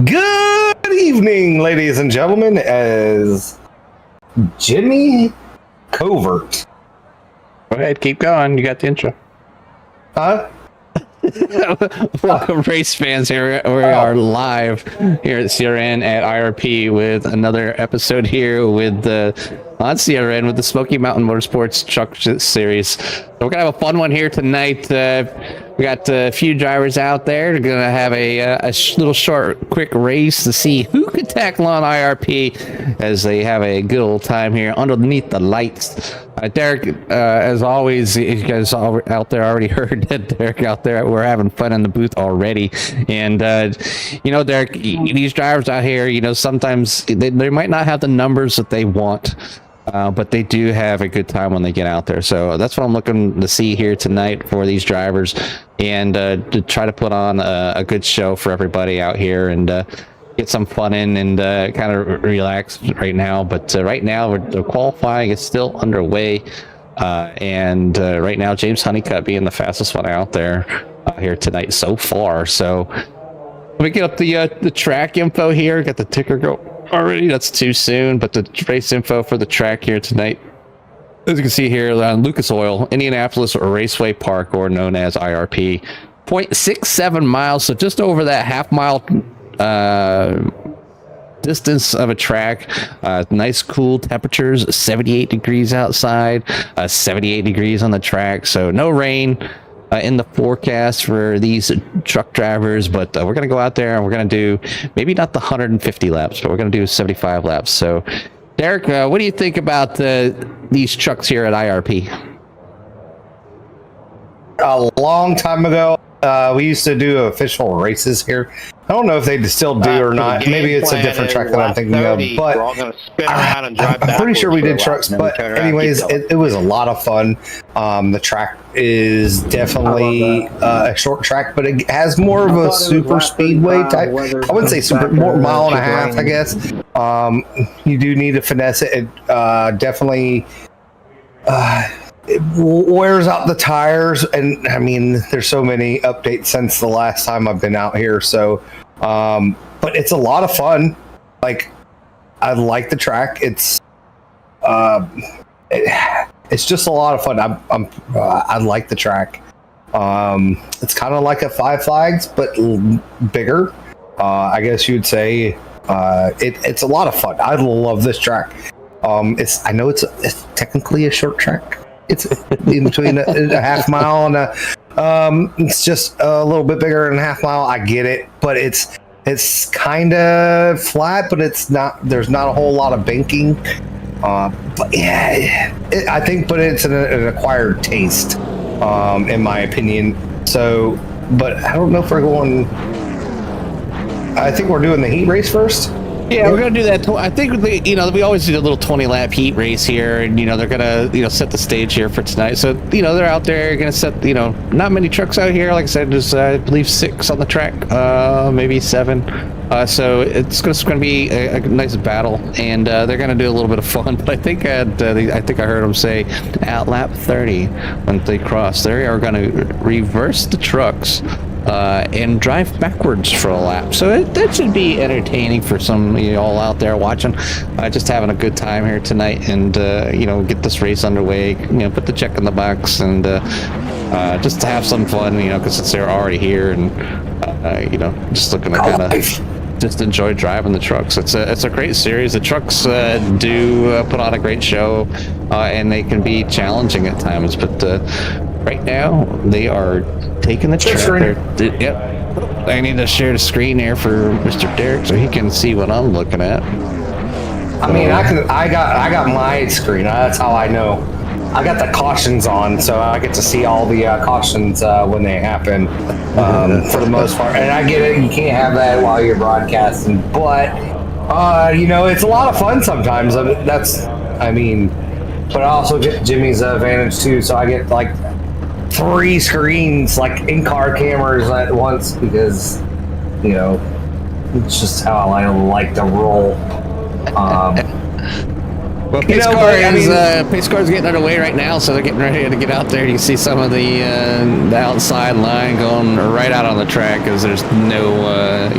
Good evening, ladies and gentlemen, as Jimmy Covert. Go ahead, keep going. You got the intro. Huh? Welcome, race fans. Here we are live here at CRN at IRP with another episode here with on CRN with the Smoky Mountain Motorsports Truck Series. So we're gonna have a fun one here tonight. We got a few drivers out there. We're gonna have a little short, quick race to see who can tackle on IRP as they have a good old time here underneath the lights. Derek, as always, you guys all out there already heard that Derek out there. We're having fun in the booth already. And, Derek, these drivers out here, sometimes they might not have the numbers that they want, but they do have a good time when they get out there. So that's what I'm looking to see here tonight for these drivers and to try to put on a good show for everybody out here and get some fun in and kind of relax right now. But right now, the qualifying is still underway. And right now, James Honeycutt being the fastest one out there here tonight so far. So let me get up the track info here. Got the ticker go already. That's too soon. But the race info for the track here tonight. As you can see here on Lucas Oil, Indianapolis Raceway Park, or known as IRP, 0.67 miles. So just over that half mile distance of a track. Nice cool temperatures, 78 degrees outside, 78 degrees on the track, so no rain in the forecast for these truck drivers, but we're going to go out there and we're going to do maybe not the 150 laps, but we're going to do 75 laps. So Derek, what do you think about these trucks here at IRP? A long time ago, we used to do official races here. I don't know if they still do or not. Maybe it's a different track that I'm thinking of, but I'm pretty sure we did trucks. But anyways, it was a lot of fun. The track is definitely a short track, but it has more of a super speedway type. I wouldn't say super, more mile and a half, I guess. You do need to finesse it. It definitely it wears out the tires, and I mean, there's so many updates since the last time I've been out here. So, but it's a lot of fun. Like, I like the track. It's just a lot of fun. I like the track. It's kind of like a Five Flags, but bigger. I guess you'd say. It's a lot of fun. I love this track. I know it's technically a short track. It's in between a half mile and it's just a little bit bigger than a half mile. I get it, but it's kind of flat, but it's not. There's not a whole lot of banking. But yeah, I think, but it's an acquired taste, in my opinion. So, but I don't know if we're going. I think we're doing the heat race first. Yeah, we're gonna do that. I think we always do a little 20-lap heat race here, and they're gonna set the stage here for tonight. So they're out there gonna set not many trucks out here. Like I said, there's I believe 6 on the track, maybe 7. So it's gonna be a nice battle, and they're gonna do a little bit of fun. But I think I heard them say at lap 30 when they cross, they are gonna reverse the trucks. And drive backwards for a lap. So that should be entertaining for some of you all out there watching. Just having a good time here tonight and, get this race underway, put the check in the box and just to have some fun, because since they're already here and, just looking to kind of just enjoy driving the trucks. It's a great series. The trucks do put on a great show and they can be challenging at times, but right now they are taking the track. Yep. I need to share the screen here for Mr. Derek so he can see what I'm looking at. I mean, I got my screen. That's how I know. I got the cautions on, so I get to see all the cautions when they happen, for the most part. And I get it, you can't have that while you're broadcasting, but it's a lot of fun sometimes. But I also get Jimmy's advantage too, so I get like 3 screens, like in-car cameras at once, because it's just how I like to roll. Well, pace car is getting underway right now, so they're getting ready to get out there. You can see some of the outside line going right out on the track, because there's no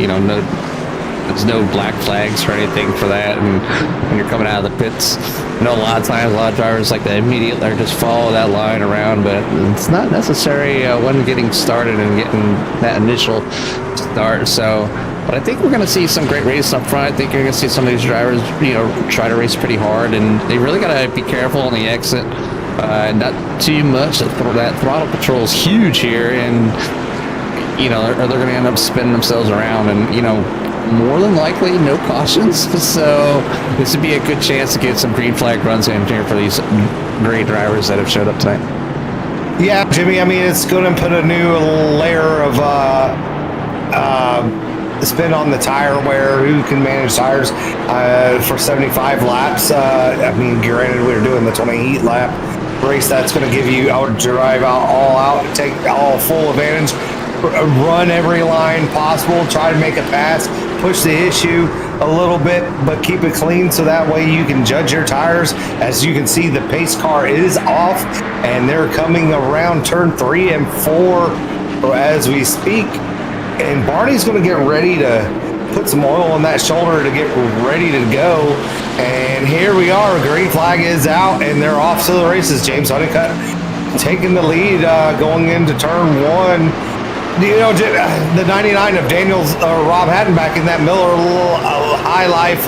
There's no black flags or anything for that. And when you're coming out of the pits, I know a lot of times a lot of drivers like to immediately or just follow that line around, but it's not necessary when getting started and getting that initial start. So, but I think we're going to see some great races up front. I think you're going to see some of these drivers, try to race pretty hard, and they really got to be careful on the exit. Not too much. That throttle control is huge here, and or they're going to end up spinning themselves around, and more than likely no cautions. So this would be a good chance to get some green flag runs in here for these great drivers that have showed up tonight. Yeah, Jimmy. I mean, it's going to put a new layer of spin on the tire wear. Who can manage tires for 75 laps? I mean, granted, we're doing the 20 heat lap race. That's going to give you drive all out, take all full advantage, run every line possible, try to make a pass, push the issue a little bit, but keep it clean so that way you can judge your tires. As you can see, the pace car is off, and they're coming around turn 3 and 4 as we speak. And Barney's going to get ready to put some oil on that shoulder to get ready to go. And here we are. Green flag is out, and they're off to the races. James Honeycutt taking the lead going into turn 1. The 99 of Daniel's Rob Hattenback in that Miller High Life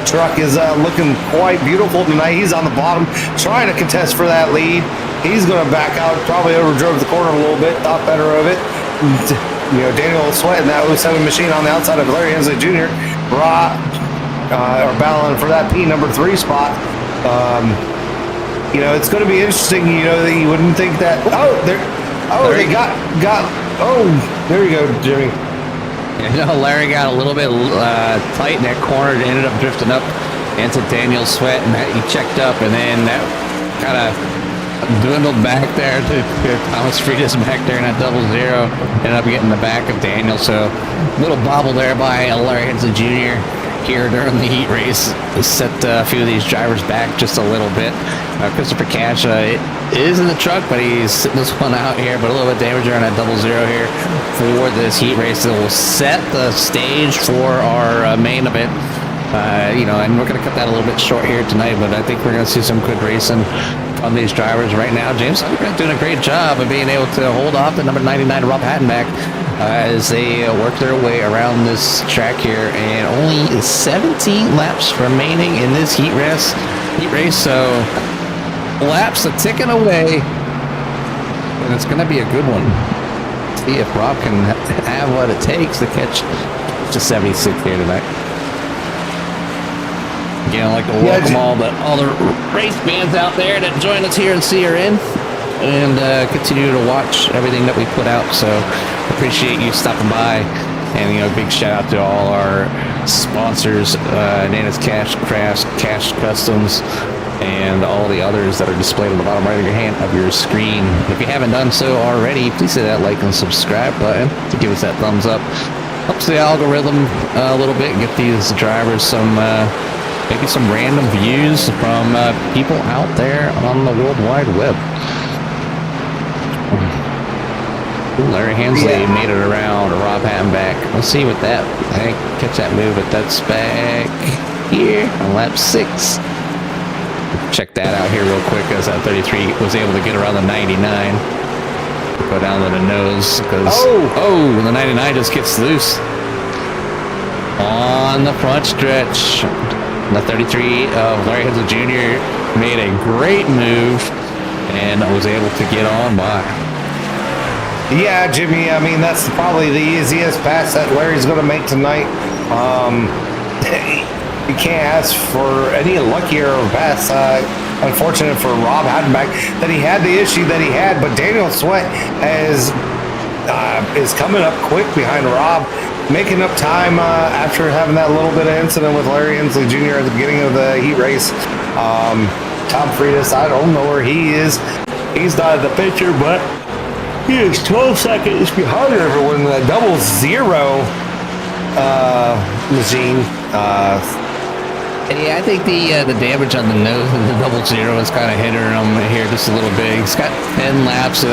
truck is looking quite beautiful tonight. He's on the bottom trying to contest for that lead. He's going to back out, probably overdrove the corner a little bit, thought better of it. Daniel Sweat in that 07 machine on the outside of Larry Hensley Jr. are battling for that P number 3 spot. It's going to be interesting. That you wouldn't think that. They got. There you go, Jimmy. Larry got a little bit tight in that corner and ended up drifting up into Daniel Sweat, and he checked up, and then that kind of dwindled back there to Thomas Friedis back there in that 00. Ended up getting the back of Daniel, so little bobble there by Larry Hensley Jr. here during the heat race set a few of these drivers back just a little bit. Christopher Cash is in the truck, but he's sitting this one out here, but a little bit damage on that 00 here for this heat race that will set the stage for our main event. And we're going to cut that a little bit short here tonight, but I think we're going to see some good racing on these drivers right now. James Honeycutt doing a great job of being able to hold off the number 99 Rob Hattenback as they work their way around this track here, and only 17 laps remaining in this heat race. So laps are ticking away, and it's going to be a good one. See if Rob can have what it takes to catch to 76 here tonight. Again, I'd like to welcome all the race fans out there that join us here in CRN and continue to watch everything that we put out. So appreciate you stopping by, and big shout out to all our sponsors, Nana's Cash Crafts, Cash Customs, and all the others that are displayed on the bottom right of your hand of your screen. If you haven't done so already, please hit that like and subscribe button to give us that thumbs up. Helps the algorithm a little bit, get these drivers some maybe some random views from people out there on the World Wide Web. Larry Hensley made it around Rob Hattenback. Let's see what that, I think, catch that move, but that's back here on lap 6. Check that out here real quick as that 33 was able to get around the 99. Go down to the nose because, the 99 just gets loose on the front stretch. The 33 of Larry Hensley Jr. made a great move and was able to get on by. Yeah, Jimmy, I mean, that's probably the easiest pass that Larry's going to make tonight. You can't ask for any luckier pass. Unfortunate for Rob Hattenback that he had the issue that he had, but Daniel Sweat is coming up quick behind Rob, making up time after having that little bit of incident with Larry Hensley Jr. at the beginning of the heat race. Tom Friedis, I don't know where he is. He's not in the picture, but he is 12 seconds behind everyone in that 00 machine. Yeah, I think the damage on the nose of the 00 is kind of hindering him here just a little bit. He's got 10 laps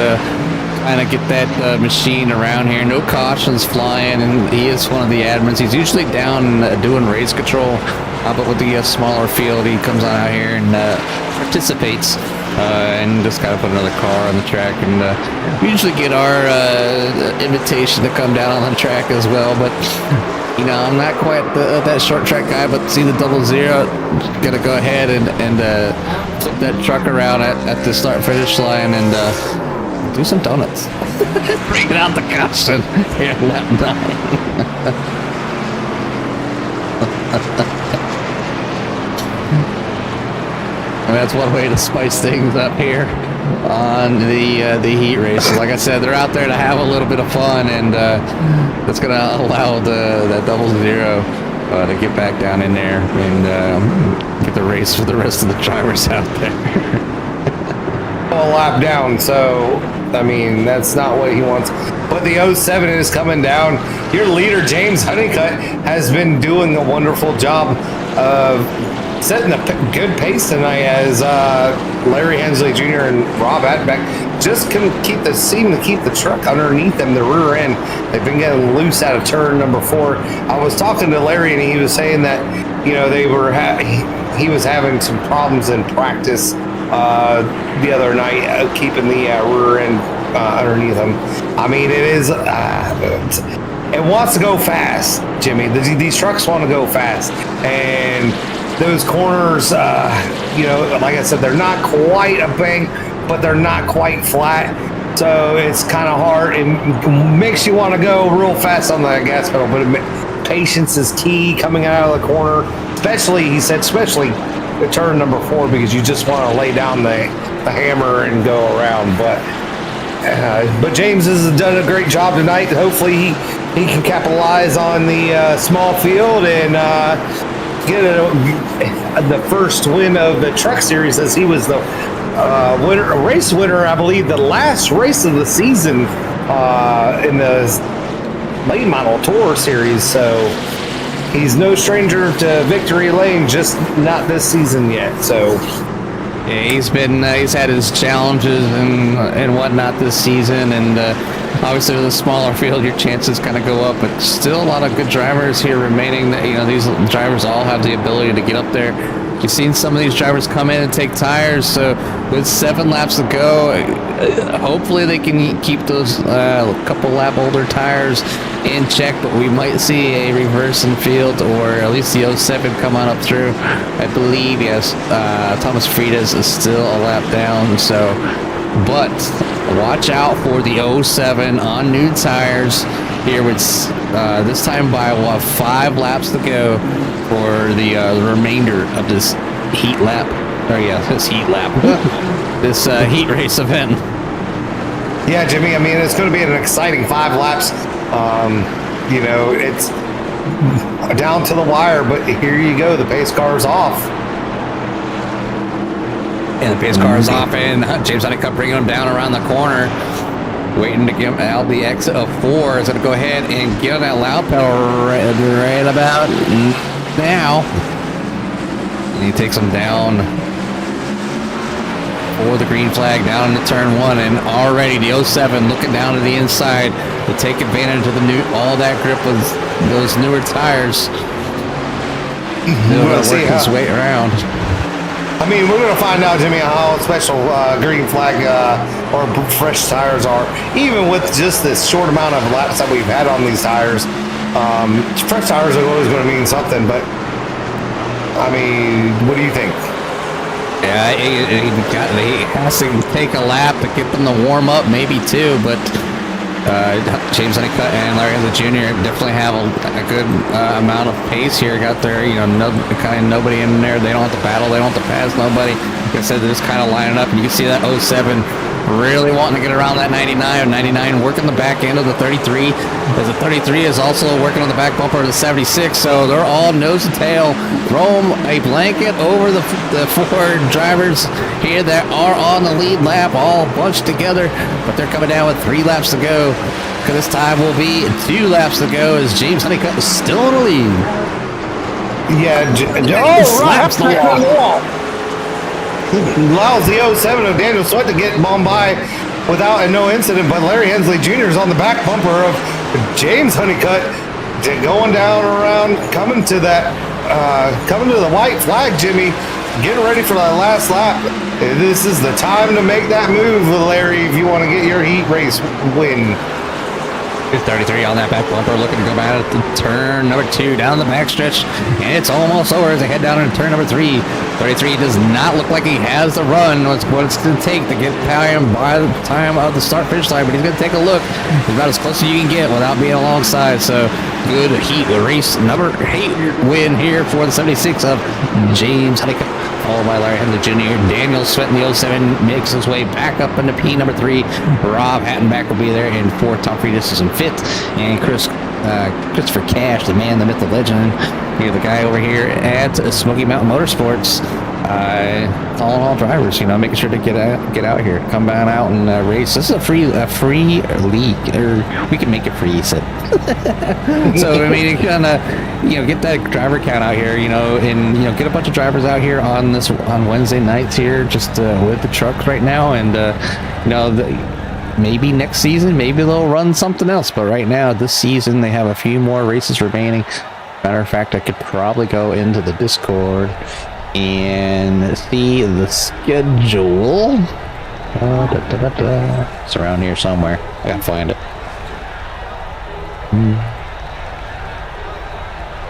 kind of get that machine around here. No cautions flying, and he is one of the admins. He's usually down doing race control, but with the smaller field, he comes on out here and participates. And just kind of put another car on the track, and we usually get our invitation to come down on the track as well. But you know, I'm not quite that short track guy. But see the 00, gonna go ahead and flip that truck around at the start finish line and do some donuts. Bring out the caution here, lap 9. And that's one way to spice things up here on the heat race. So like I said, they're out there to have a little bit of fun, and that's going to allow that 00 to get back down in there and get the race for the rest of the drivers out there. A lap down, so I mean that's not what he wants. But the 07 is coming down. Your leader James Honeycutt has been doing a wonderful job of setting a good pace tonight, as Larry Hensley Jr. and Rob Atbeck just can seem to keep the truck underneath them, the rear end. They've been getting loose out of turn number 4. I was talking to Larry, and he was saying that he was having some problems in practice the other night, keeping the rear end underneath them. I mean, it wants to go fast, Jimmy. These trucks want to go fast, and those corners, like I said, they're not quite a bank, but they're not quite flat. So it's kind of hard. It makes you want to go real fast on the gas pedal, but patience is key coming out of the corner. Especially the turn number 4, because you just want to lay down the hammer and go around. But James has done a great job tonight. Hopefully he can capitalize on the small field and get the first win of the truck series, as he was the race winner, I believe, the last race of the season in the late model tour series. So he's no stranger to victory lane, just not this season yet. So yeah, he's had his challenges and whatnot this season, and obviously with a smaller field, your chances kind of go up, but still a lot of good drivers here remaining. These drivers all have the ability to get up there. You've seen some of these drivers come in and take tires, so with 7 laps to go, hopefully they can keep those couple lap older tires in check, but we might see a reverse in field, or at least the 07 come on up through. I believe, yes, Thomas Friedis is still a lap down, so, but watch out for the 07 on new tires here with this time by 5 laps to go for the remainder of this heat lap. This heat lap. This heat race event. yeah, Jimmy, I mean, it's going to be an exciting 5 laps. It's down to the wire, but here you go. The pace car is off. And the pace car is off, and James Honeycutt bringing him down around the corner, waiting to get out the exit of 4. Is going to go ahead and get on that loud pedal right about now. And he takes him down for the green flag down into turn 1, and already the 07 looking down to the inside to take advantage of all that grip with those newer tires. He'll work his way around. I mean, we're going to find out, Jimmy, how special green flag or fresh tires are. Even with just this short amount of laps that we've had on these tires, fresh tires are always going to mean something. But, I mean, what do you think? Yeah, he has to take a lap to get them to warm up, maybe 2, but James Honeycutt and Larry Hensley Jr. definitely have a good amount of pace here. Got there, nobody in there. They don't have to battle. They don't have to pass nobody. Like I said, they're just kind of lining up, and you can see that 07 really wanting to get around that 99, or 99 working the back end of the 33, as the 33 is also working on the back bumper of the 76. So they're all nose to tail. Throw them a blanket over the 4 drivers here that are on the lead lap, all bunched together, but they're coming down with 3 laps to go. Because this time will be 2 laps to go, as James Honeycutt is still in the lead. Yeah, slaps the wall. Allows the 07 of Daniel Sweat to get on by without no incident, but Larry Hensley Jr. is on the back bumper of James Honeycutt, going down around, coming to the white flag, Jimmy, getting ready for that last lap. This is the time to make that move, Larry, if you want to get your heat race win. 33 on that back bumper, looking to go back at the turn number 2 down the backstretch, and it's almost over as they head down into turn number 3. 33 does not look like he has the run. What it's going to take to get him by the time of the start finish line, but he's going to take a look. It's about as close as you can get without being alongside. So good heat race number 8 win here for the 76 of James Honeycutt, followed by Larry Hensley Jr. Daniel Sweat in the 07 makes his way back up into P number 3. Rob Hattenback will be there in 4th. Tom Friedis is in 5th. And Christopher Cash, the man, the myth, the legend. You're the guy over here at Smoky Mountain Motorsports. Calling all drivers, making sure to get out here, come on out and race. This is a free league, or we can make it free, he said. So I mean, kind of, get that driver count out here, and get a bunch of drivers out here on Wednesday nights here, just with the trucks right now, and maybe next season, maybe they'll run something else. But right now, this season, they have a few more races remaining. Matter of fact, I could probably go into the Discord and see the schedule. It's around here somewhere. I gotta find it.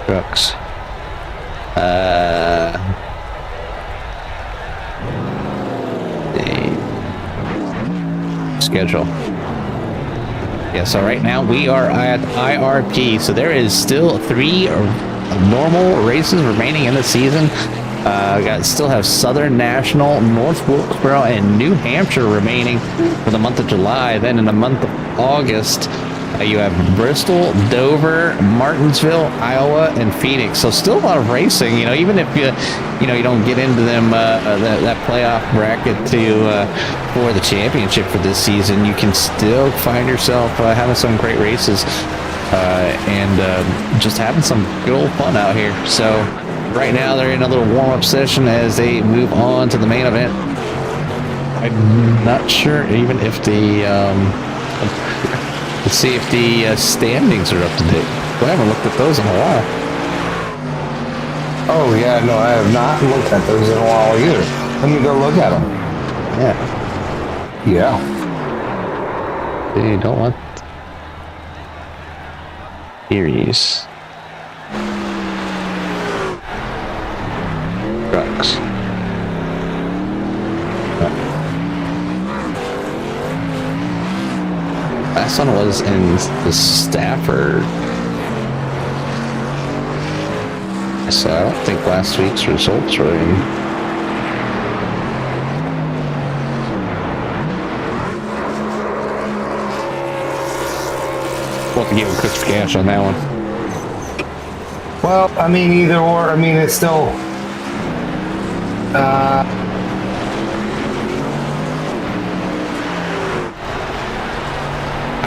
Trucks. Schedule. Yeah, so right now we are at IRP, so there is still 3 normal races remaining in the season. Still have Southern National, North Wilkesboro, and New Hampshire remaining for the month of July. Then in the month of August, you have Bristol, Dover, Martinsville, Iowa, and Phoenix. So still a lot of racing. Even if you don't get into them that playoff bracket for the championship for this season, you can still find yourself having some great races and just having some good old fun out here. So right now they're in a little warm-up session as they move on to the main event. I'm not sure even if the let's see if the standings are up to date. I haven't looked at those in a while. Oh yeah, no, I have not looked at those in a while either. Let me go look at them. Yeah. They don't want series. Trucks. Last one was in the Stafford. So I don't think last week's results were in. We'll have to give him Christopher Cash on that one. Well, I mean, either or. I mean, it's still. I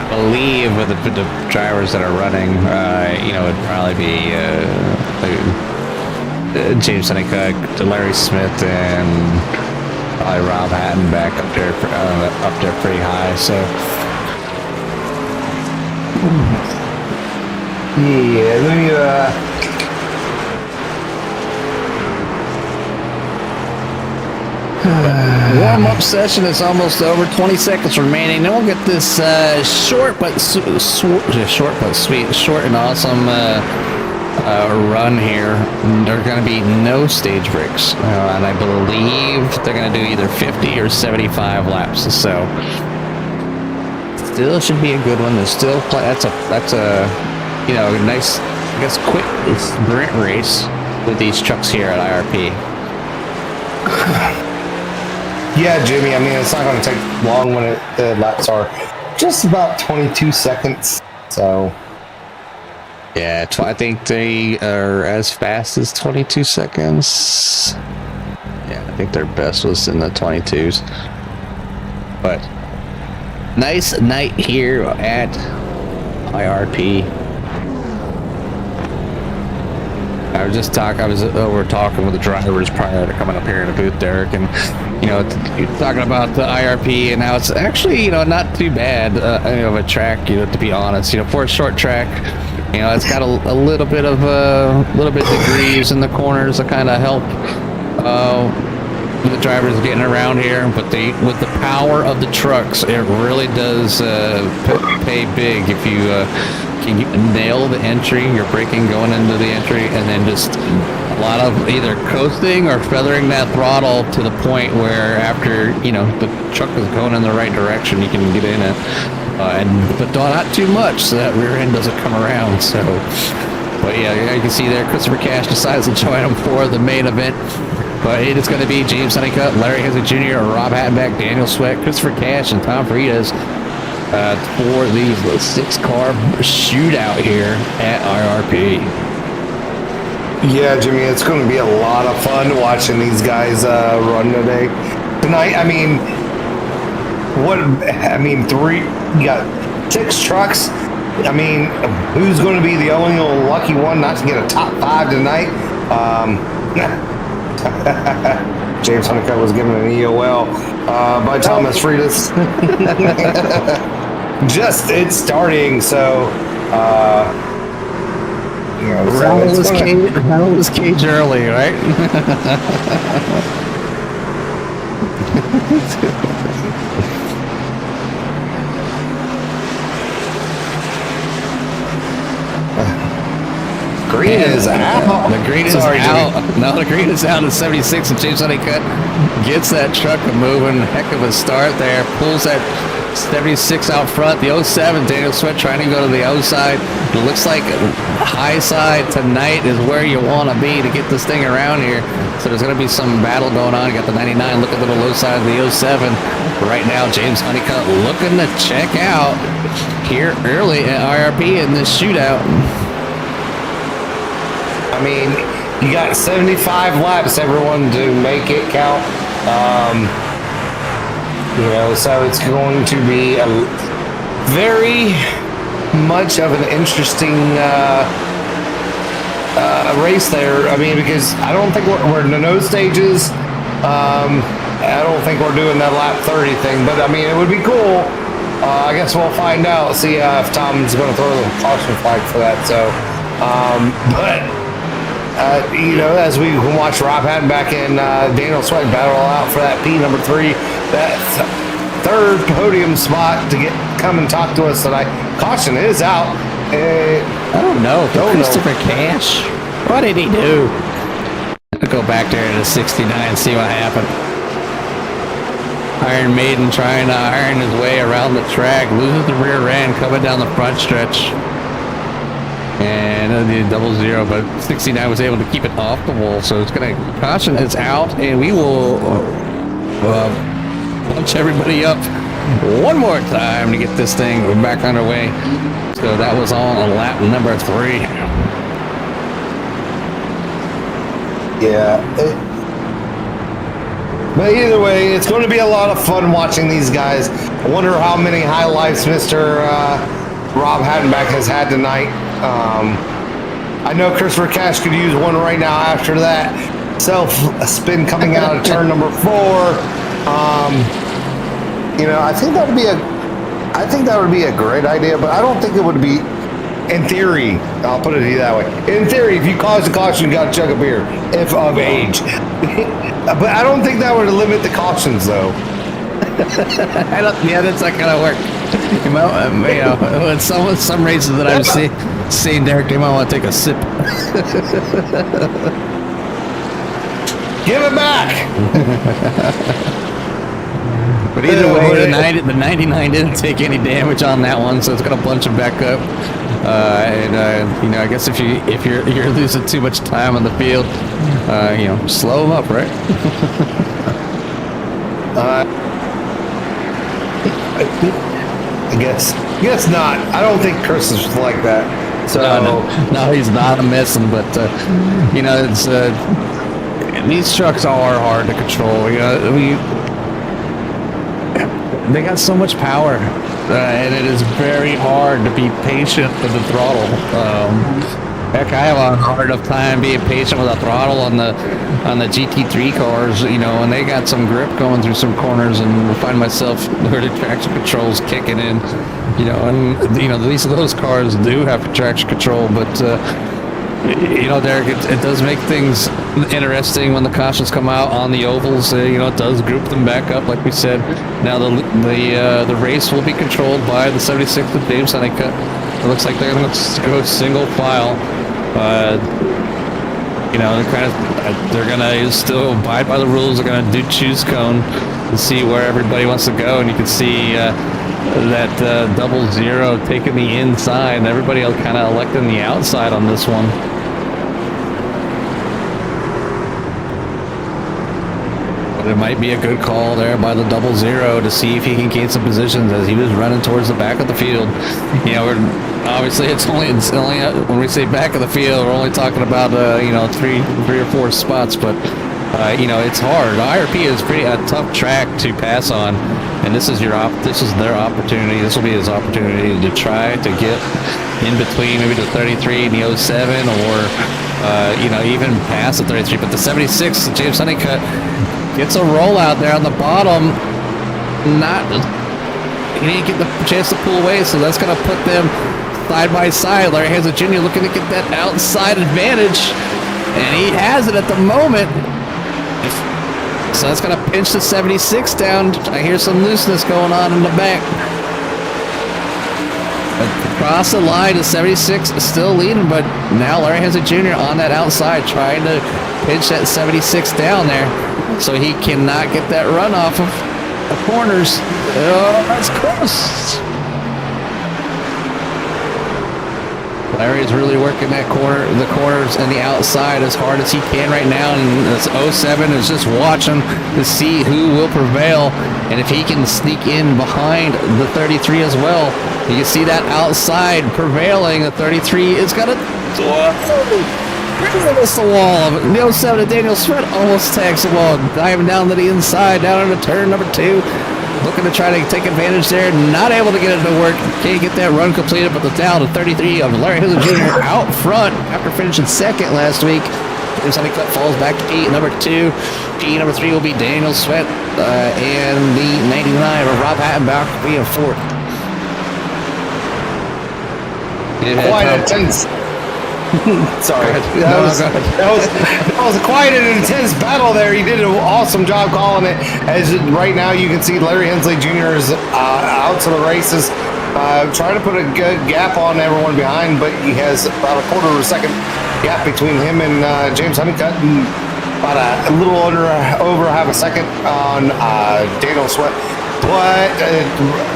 believe with the drivers that are running, it'd probably be James Honeycutt, Larry Smith, and probably Rob Hattenback up there pretty high. So yeah, let me warm-up session is almost over. 20 seconds remaining. Then we'll get this short and awesome run here. There are going to be no stage breaks, and I believe they're going to do either 50 or 75 laps. So still should be a good one. There's still that's a nice, I guess, quick sprint race with these trucks here at IRP. Yeah, Jimmy, I mean, it's not going to take long when the laps are just about 22 seconds. So, yeah, I think they are as fast as 22 seconds. Yeah, I think their best was in the 22s. But nice night here at IRP. we were talking with the drivers prior to coming up here in the booth, Derek, and you're talking about the IRP and how it's actually not too bad of a track, to be honest. For a short track, it's got a little bit of degrees in the corners that kind of help the drivers getting around here, but with the power of the trucks, it really does pay big if you can nail the entry, your braking going into the entry, and then just a lot of either coasting or feathering that throttle to the point where after the truck is going in the right direction, you can get in it, but not too much so that rear end doesn't come around. So, but yeah, you can see there, Christopher Cash decides to join them for the main event. But it is going to be James Honeycutt, Larry Hezzy Jr., Rob Hattenbeck, Daniel Sweat, Christopher Cash, and Tom Fritas for the 6-car shootout here at IRP. Yeah, Jimmy, it's going to be a lot of fun watching these guys run tonight. You got 6 trucks. Who's going to be the only lucky one not to get a top 5 tonight? James Honeycutt was given an EOL by Thomas Fritas. It's starting, so rattle was cage early, right? Green is out. The green is Sorry, out. Jimmy. No, the green is out at 76, and James Honeycutt gets that truck moving. Heck of a start there. Pulls that 76 out front. The 07, Daniel Sweat trying to go to the O side. It looks like high side tonight is where you want to be to get this thing around here. So there's going to be some battle going on. You got the 99 looking to the low side of the 07. Right now, James Honeycutt looking to check out here early at IRP in this shootout. You got 75 laps, everyone, to make it count. So it's going to be a very much of an interesting race there. Because I don't think we're in the nose stages. I don't think we're doing that lap 30 thing, but it would be cool. I guess we'll find out. See if Tom's going to throw the caution flag for that. So, as we can watch Rob Hattenbeck and Daniel Sweat battle out for that number 3, that third podium spot to come and talk to us tonight. Caution is out. I don't know. Christopher Cash. What did he do? I'll go back there to 69 and see what happened. Iron Maiden trying to iron his way around the track, loses the rear end coming down the front stretch. And the 00, but 69 was able to keep it off the wall, so it's going to caution is out, and we will punch everybody up one more time to get this thing back underway. So that was all on lap number 3. Yeah. But either way, it's going to be a lot of fun watching these guys. I wonder how many highlights Mr. Rob Hattenbeck has had tonight. I know Christopher Cash could use one right now after that self spin coming out of turn number 4. I think that would be a great idea, but I don't think it would be. In theory, I'll put it that way. In theory, if you cause a caution, you got to chug a beer, if of age. But I don't think that would limit the cautions, though. Yeah, that's not gonna work. Some races that I've seen, Derek, they might want to take a sip. Give it back. But either way, the 99 didn't take any damage on that one, so it's gonna bunch him back up. I guess if you're losing too much time on the field, slow him up, right? I guess not. I don't think Chris is like that. So no, he's not a missing. But it's these trucks are hard to control. They got so much power, and it is very hard to be patient with the throttle. Heck, I have a hard enough time being patient with a throttle on the GT3 cars, you know, and they got some grip going through some corners, and I find myself where the traction control's kicking in, you know, and you know, at least those cars do have traction control, but you know, Derek, it does make things interesting when the cautions come out on the ovals. You know, it does group them back up, like we said. Now the race will be controlled by the 76th of James Honeycutt. It looks like they're going to go single file. You know, they're going to still abide by the rules. They're going to do choose cone to see where everybody wants to go, and you can see that 00 taking the inside. Everybody else kind of electing the outside on this one. But it might be a good call there by the 00 to see if he can gain some positions as he was running towards the back of the field. You know, obviously it's only when we say back of the field, we're only talking about you know, three or four spots, but you know, it's hard. The IRP is a tough track to pass on, and this is their opportunity. This will be his opportunity to try to get in between maybe the 33 and the 07, or you know, even past the 33. But the 76, James Honeycutt, gets a rollout there on the bottom. He didn't get the chance to pull away, so that's going to put them side by side. Larry Hansen Jr. looking to get that outside advantage, and he has it at the moment. So that's going to pinch the 76 down. I hear some looseness going on in the back. Across the line, the 76 is still leading, but now Larry Hansen Jr. on that outside trying to pinch that 76 down there so he cannot get that run off of the corners. Oh, that's close. Larry's really working the corners and the outside as hard as he can right now, and this 07 is just watching to see who will prevail, and if he can sneak in behind the 33 as well. You can see that outside prevailing. The 33 is got to miss the wall. The 07 of Daniel Sweat almost tags the wall, diving down to the inside, down into turn number 2. Looking to try to take advantage there, not able to get it to work. Can't get that run completed, but the down to 33 of Larry Hansen Jr. out front after finishing second last week. James Honeycutt falls back to P number 2. P number 3 will be Daniel Sweat, and the 99 of Rob Hattenbach will be in 4th. Quite intense. Sorry. That was quite an intense battle there. He did an awesome job calling it. As right now you can see Larry Hensley Jr. is out to the races, trying to put a good gap on everyone behind, but he has about a quarter of a second gap between him and James Honeycutt, and about a little over half a second on Daniel Sweat. But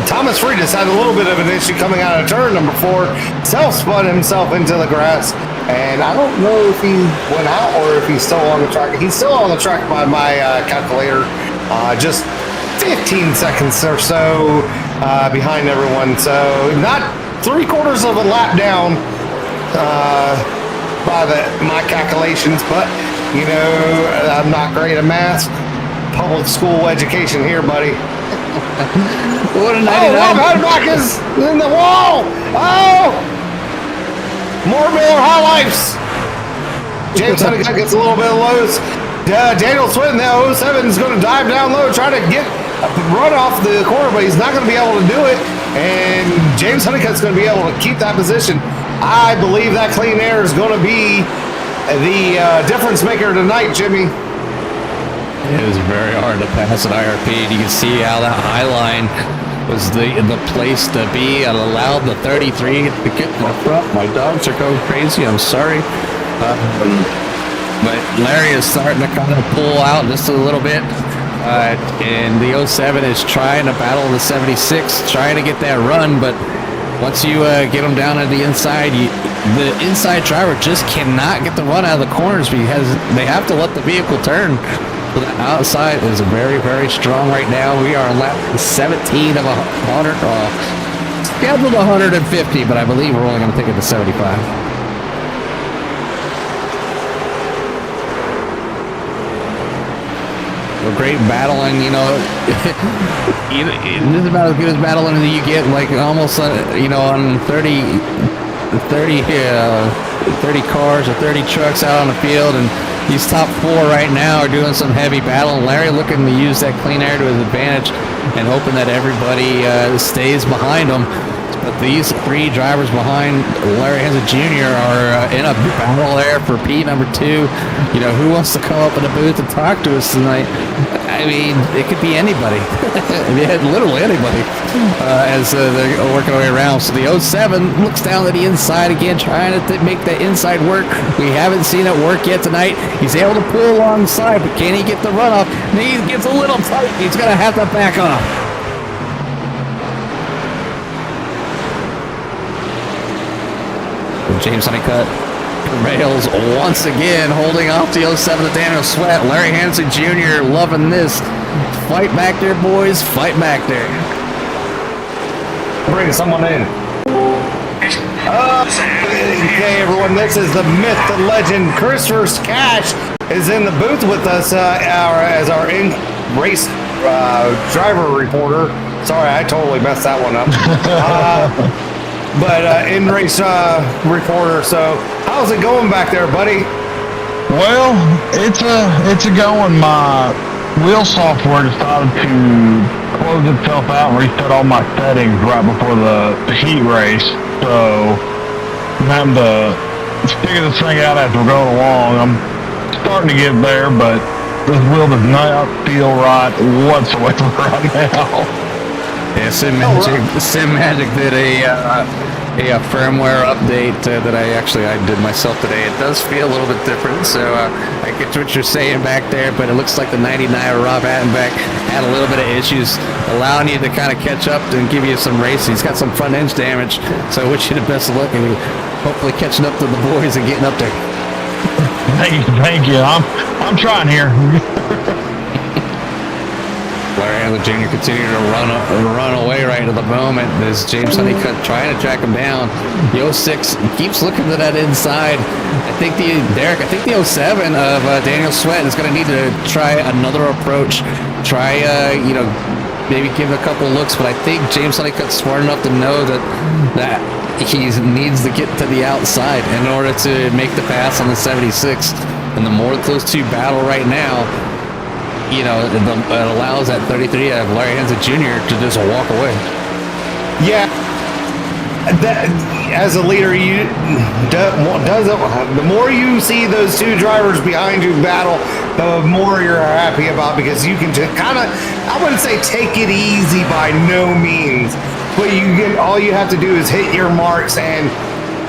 Thomas Friedis had a little bit of an issue coming out of turn number 4, self-spun himself into the grass, and I don't know if he went out or if he's still on the track. He's still on the track by my calculator, just 15 seconds or so behind everyone, so not 3/4 of a lap down by my calculations, but you know, I'm not great at math. Public school education here, buddy. What a 99. Oh, Rob Hattenbach is in the wall. Oh, more Miller High Lifes. James Honeycutt gets a little bit loose. Daniel Swinton, the 07 is going to dive down low, try to run off the corner, but he's not going to be able to do it. And James Honeycutt's going to be able to keep that position. I believe that clean air is going to be the difference maker tonight, Jimmy. It was very hard to pass an IRP, and you can see how that high line was the place to be. It allowed the 33 to get to the front. My dogs are going crazy. I'm sorry. But Larry is starting to kind of pull out just a little bit. And the 07 is trying to battle the 76, trying to get that run. But once you get them down at the inside, the inside driver just cannot get the run out of the corners because they have to let the vehicle turn. So the outside is very, very strong right now. We are on lap 17 of 100, scheduled 150, but I believe we're only going to take it to 75. A great battling, you know. This is about as good as battling as you get, like almost, you know, on 30 30 cars or 30 trucks out on the field, and these top 4 right now are doing some heavy battle. And Larry looking to use that clean air to his advantage and hoping that everybody stays behind him. But these 3 drivers behind Larry Hansen Jr. are in a battle there for P number 2. You know, who wants to come up in the booth and talk to us tonight? I mean, it could be anybody. Literally anybody. As they're working their way around. So the 07 looks down to the inside again, trying to make that inside work. We haven't seen it work yet tonight. He's able to pull alongside, but can he get the run up? He gets a little tight. He's going to have to back off. James Honeycutt prevails once again, holding off the 07 to Daniel Sweat. Larry Hansen Jr. loving this. Fight back there, boys. Fight back there. Bring someone in. Okay, everyone, this is the myth, the legend. Christopher Cash is in the booth with us as our in-race driver reporter. Sorry, I totally messed that one up. But in-race reporter. So, how's it going back there, buddy? Well, it's a going. My wheel software decided to close itself out and reset all my settings right before the heat race. So I'm having to figure this thing out as we're going along. I'm starting to get there, but this wheel does not feel right whatsoever right now. Yeah, Sim Magic did a firmware update that I did myself today. It does feel a little bit different, so I get what you're saying back there, but it looks like the 99 Rob Attenbeck had a little bit of issues, allowing you to kind of catch up and give you some racing. He's got some front end damage, so I wish you the best of luck and hopefully catching up to the boys and getting up there. Thank you. I'm trying here. Larry Hansen Jr. continuing to run away right at the moment as James Honeycutt trying to track him down. The 06 keeps looking to that inside. I think the 07 of Daniel Sweat is going to need to try another approach. Try, maybe give it a couple looks, but I think James Honeycutt's smart enough to know that he needs to get to the outside in order to make the pass on the 76. And the more those two battle right now, it allows that 33 of Larry Hansen Jr. to just walk away. Yeah, as a leader, the more you see those two drivers behind you battle, the more you're happy about, because you can just kind of, I wouldn't say take it easy by no means, but all you have to do is hit your marks and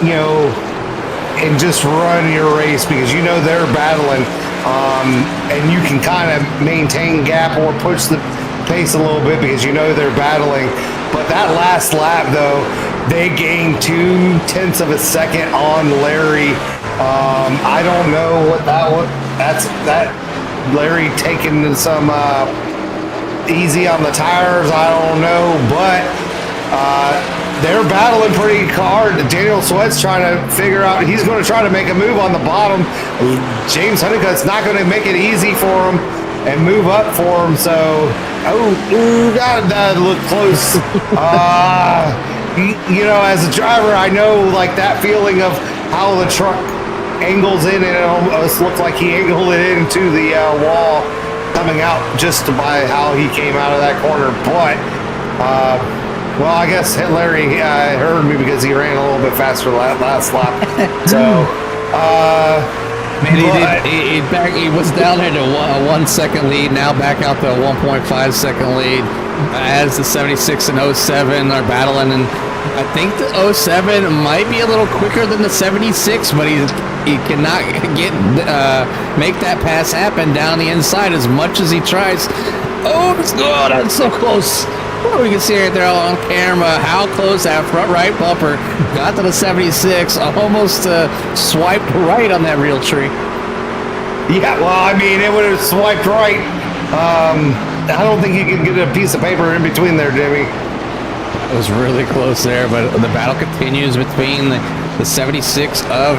and just run your race, because they're battling. And you can kind of maintain gap or push the pace a little bit because they're battling. But that last lap, though, they gained 0.2 of a second on Larry. I don't know what that was. That Larry taking some easy on the tires. I don't know, but they're battling pretty hard. Daniel Sweat's trying to figure out, he's going to try to make a move on the bottom. James Honeycutt's not going to make it easy for him and move up for him. So, that look close. As a driver, I know like that feeling of how the truck angles in, and it almost looked like he angled it into the wall coming out just by how he came out of that corner. But, well, I guess Larry heard me because he ran a little bit faster last lap. So, he was down there to a 1 second lead, now back out to a 1.5 second lead as the 76 and 07 are battling. And I think the 07 might be a little quicker than the 76, but he cannot make that pass happen down the inside as much as he tries. Oh, that's so close. Well, we can see right there on camera how close that front right bumper got to the 76, almost swiped right on that real tree. Yeah, well, I mean, it would have swiped right. I don't think you can get a piece of paper in between there, Jimmy. It was really close there, but the battle continues between the 76 of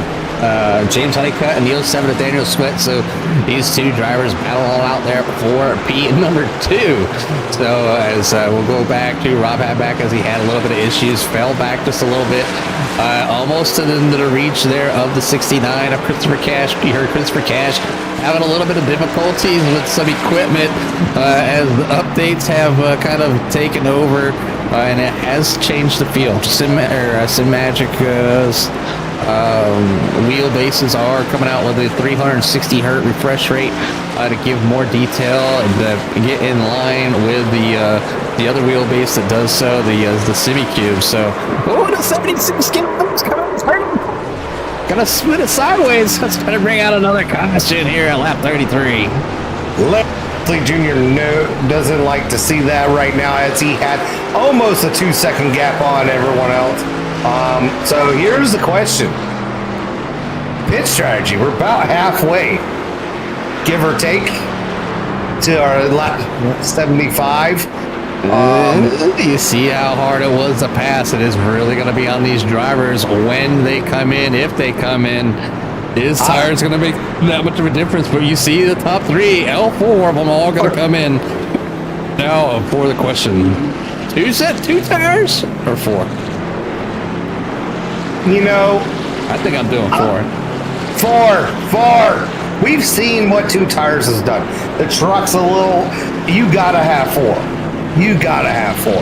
James Honeycutt and the 07 of Daniel Sweat. So these two drivers battle all out there for P number 2. So as we'll go back to Rob Hadback, as he had a little bit of issues, fell back just a little bit, almost into the reach there of the 69 of Christopher Cash. You heard Christopher Cash having a little bit of difficulties with some equipment as the updates have kind of taken over, and it has changed the field. Simmagic wheelbases are coming out with a 360 hertz refresh rate to give more detail and get in line with the other wheelbase that does so, the Simcube. So, the 76 kilos gonna split it sideways. That's gonna bring out another caution here at lap 33. Leslie Jr. doesn't like to see that right now, as he had almost a 2-second gap on everyone else. So here's the question. Pit strategy. We're about halfway, give or take, to our lap 75. You see how hard it was to pass. It is really going to be on these drivers when they come in, if they come in. His tire's going to make that much of a difference. But you see the top 3, all 4 of them all going to come in. Now for the question. 2 tires or 4? You know, I think I'm doing 4. We've seen what 2 tires has done. The truck's a little, you gotta have 4. You gotta have 4.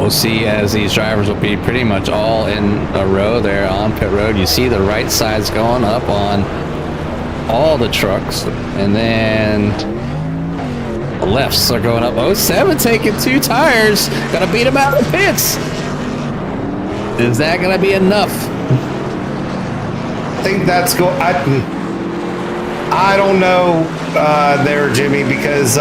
We'll see, as these drivers will be pretty much all in a row there on pit road. You see the right side's going up on all the trucks, and then the lefts are going up. 07 taking 2 tires, gonna beat him out of the pits. Is that gonna be enough? I think that's I don't know there, Jimmy, because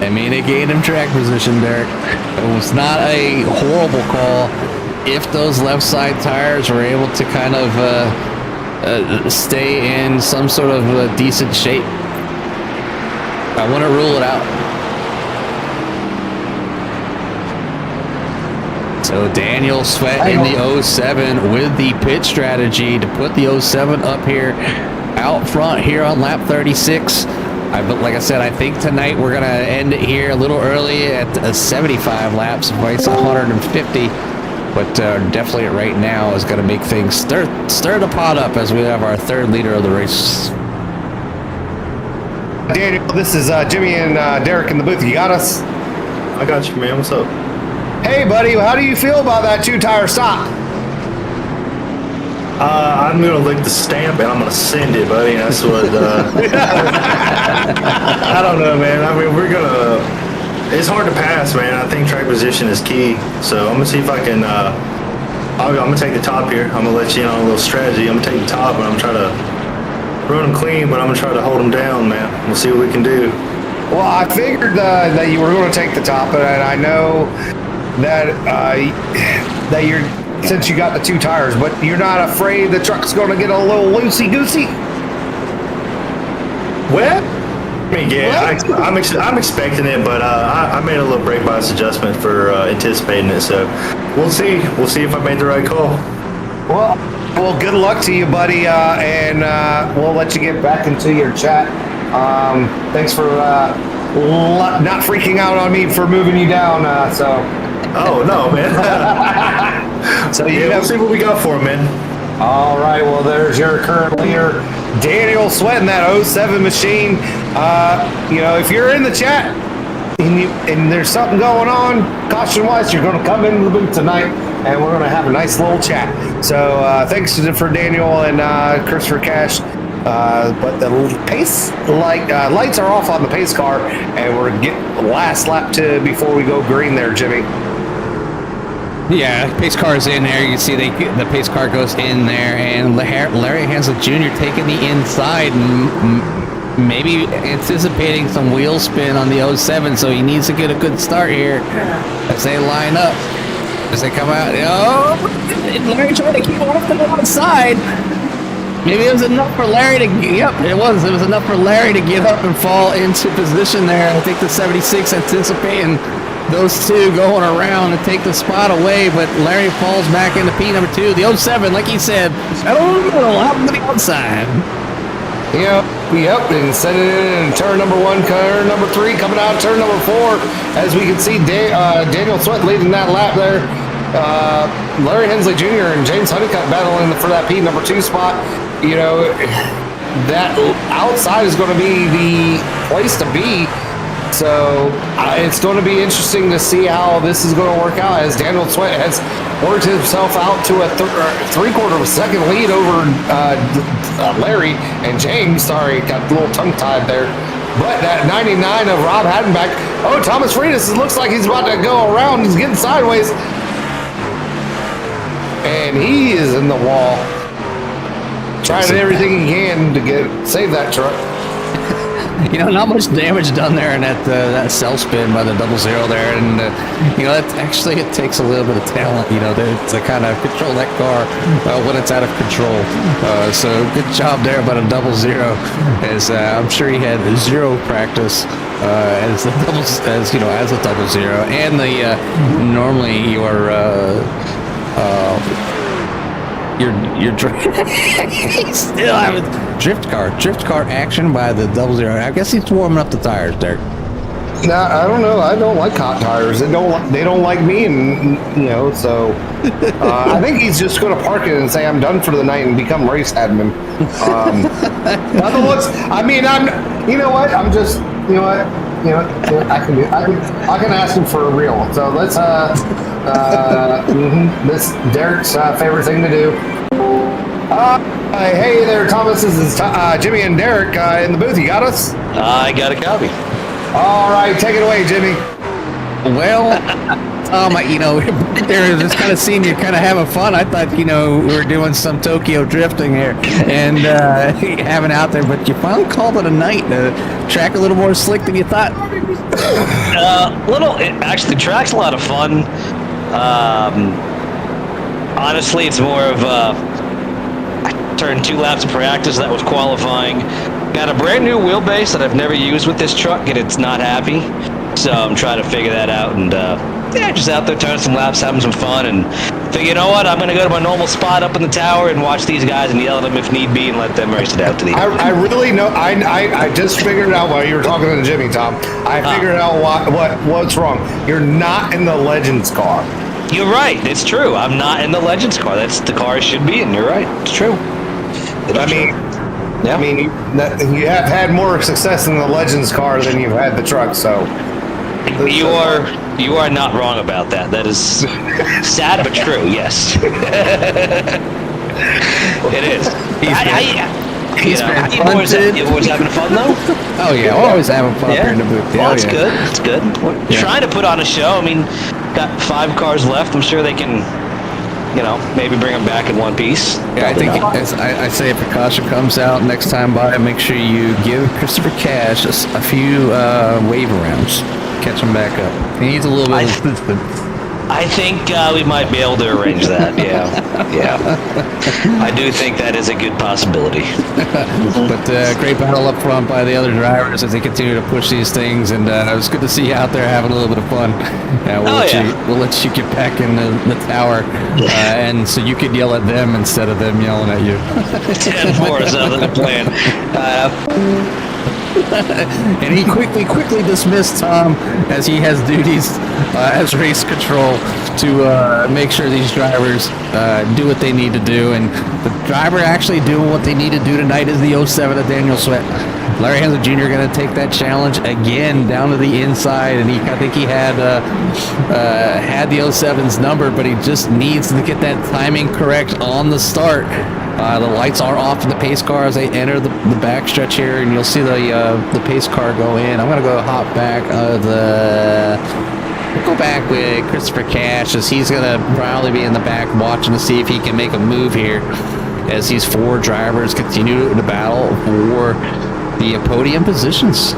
it gained him track position, Derek. It was not a horrible call if those left side tires were able to kind of stay in some sort of decent shape. I wouldn't rule it out. So Daniel Sweat in the 07 with the pit strategy to put the 07 up here out front here on lap 36. But like I said, I think tonight we're going to end it here a little early at 75 laps, it's 150. But definitely right now is going to make things stir the pot up as we have our 3rd leader of the race. Daniel, this is Jimmy and Derek in the booth. You got us? I got you, man. What's up? Hey, buddy, how do you feel about that 2-tire stop? I'm going to lick the stamp and I'm going to send it, buddy. That's what, I don't know, man. I mean, it's hard to pass, man. I think track position is key. So I'm going to see if I can, I'm going to take the top here. I'm going to let you in on a little strategy. I'm going to take the top and I'm going to try to run them clean, but I'm going to try to hold them down, man. We'll see what we can do. Well, I figured that you were going to take the top, and I know that you're, since you got the 2 tires, but you're not afraid the truck's going to get a little loosey-goosey? Well, I mean, yeah, I'm expecting it, but I made a little brake bias adjustment for anticipating it, so we'll see. We'll see if I made the right call. Well, good luck to you, buddy, and we'll let you get back into your chat. Thanks for not freaking out on me for moving you down, Oh, no, man. So we'll see what we got for him, man. All right, well, there's your current leader, Daniel Sweat, in that 07 machine. If you're in the chat and there's something going on, caution-wise, you're going to come into the booth tonight, and we're going to have a nice little chat. So thanks for Daniel and Christopher Cash. But the pace lights are off on the pace car, and we're getting the last lap before we go green there, Jimmy. Yeah, pace car is in there. You can see the pace car goes in there, and Larry Hansel Jr. taking the inside and maybe anticipating some wheel spin on the 07, so he needs to get a good start here as they line up, as they come out. Oh, Larry trying to keep off the one side. Maybe it was enough for Larry to, it was enough for Larry to get up and fall into position there. I think the 76 anticipating those two going around to take the spot away, but Larry falls back into P number 2. The 07, like he said, out to the outside. Yep, and set it in turn number 1, turn number 3, coming out turn number 4. As we can see, Daniel Sweat leading that lap there. Larry Hensley Jr. and James Honeycutt battling for that P number 2 spot. That outside is going to be the place to be. So it's going to be interesting to see how this is going to work out as Daniel Sweat has worked himself out to a 3/4 of a second lead over Larry and James. Sorry, got a little tongue-tied there. But that 99 of Rob Hadenbeck. Oh, Thomas Freitas, it looks like he's about to go around. He's getting sideways. And he is in the wall. Trying everything he can to save that truck. Not much damage done there in that cell spin by the 00 there, and that actually it takes a little bit of talent, to kind of control that car when it's out of control. So good job there by the 00, as I'm sure he had zero practice as the as a 00, and the normally you're still having drift car action by the 00. I guess he's warming up the tires, Derek. Nah, I don't know. I don't like hot tires. They don't like me, and so I think he's just going to park it and say I'm done for the night and become race admin. I can ask him for a reel. So let's this Derek's favorite thing to do. Hey there, Thomas. This is Jimmy and Derek in the booth. You got us? I got a copy. All right, take it away, Jimmy. Well, there just kind of seeing you kind of having fun. I thought, we were doing some Tokyo drifting here and having out there, but you finally called it a night. The track a little more slick than you thought. Actually, the track's a lot of fun. Honestly, it's more of I turned 2 laps of practice. That was qualifying. Got a brand new wheelbase that I've never used with this truck, and it's not happy. So I'm trying to figure that out, and just out there turning some laps, having some fun, and figure, you know what, I'm going to go to my normal spot up in the tower and watch these guys and yell at them if need be and let them race it out to the end. I really know. I just figured it out while you were talking to Jimmy, Tom. I figured out what's wrong. You're not in the Legends car. You're right. It's true. I'm not in the Legends car. That's the car I should be in. You're right. It's true. Yeah. You have had more success in the Legends car than you've had the truck, so. You are not wrong about that. That is sad but true. Yes. It is. You always having fun though? Oh yeah, always having fun here in the booth. Well, it's good. It's good. We're trying to put on a show. Got 5 cars left. I'm sure they can, maybe bring them back in one piece. Yeah, I think as I say, if Akasha comes out next time by, make sure you give Christopher Cash a few wave rounds. Catch him back up. He needs a little bit of assistance. I think we might be able to arrange that. Yeah. I do think that is a good possibility. But great battle up front by the other drivers as they continue to push these things, and it was good to see you out there having a little bit of fun. We'll let you get back in the tower, and so you could yell at them instead of them yelling at you. 10-4 is another plan. And he quickly dismissed Tom as he has duties as race control to make sure these drivers do what they need to do. And the driver actually doing what they need to do tonight is the 07 of Daniel Sweat. Larry Hensley Jr. going to take that challenge again down to the inside, and I think he had the 07's number, but he just needs to get that timing correct on the start. The lights are off in the pace car as they enter the back stretch here, and you'll see the pace car go in. I'm going to go hop back We'll go back with Christopher Cash as he's going to probably be in the back watching to see if he can make a move here as these 4 drivers continue to battle for the podium positions.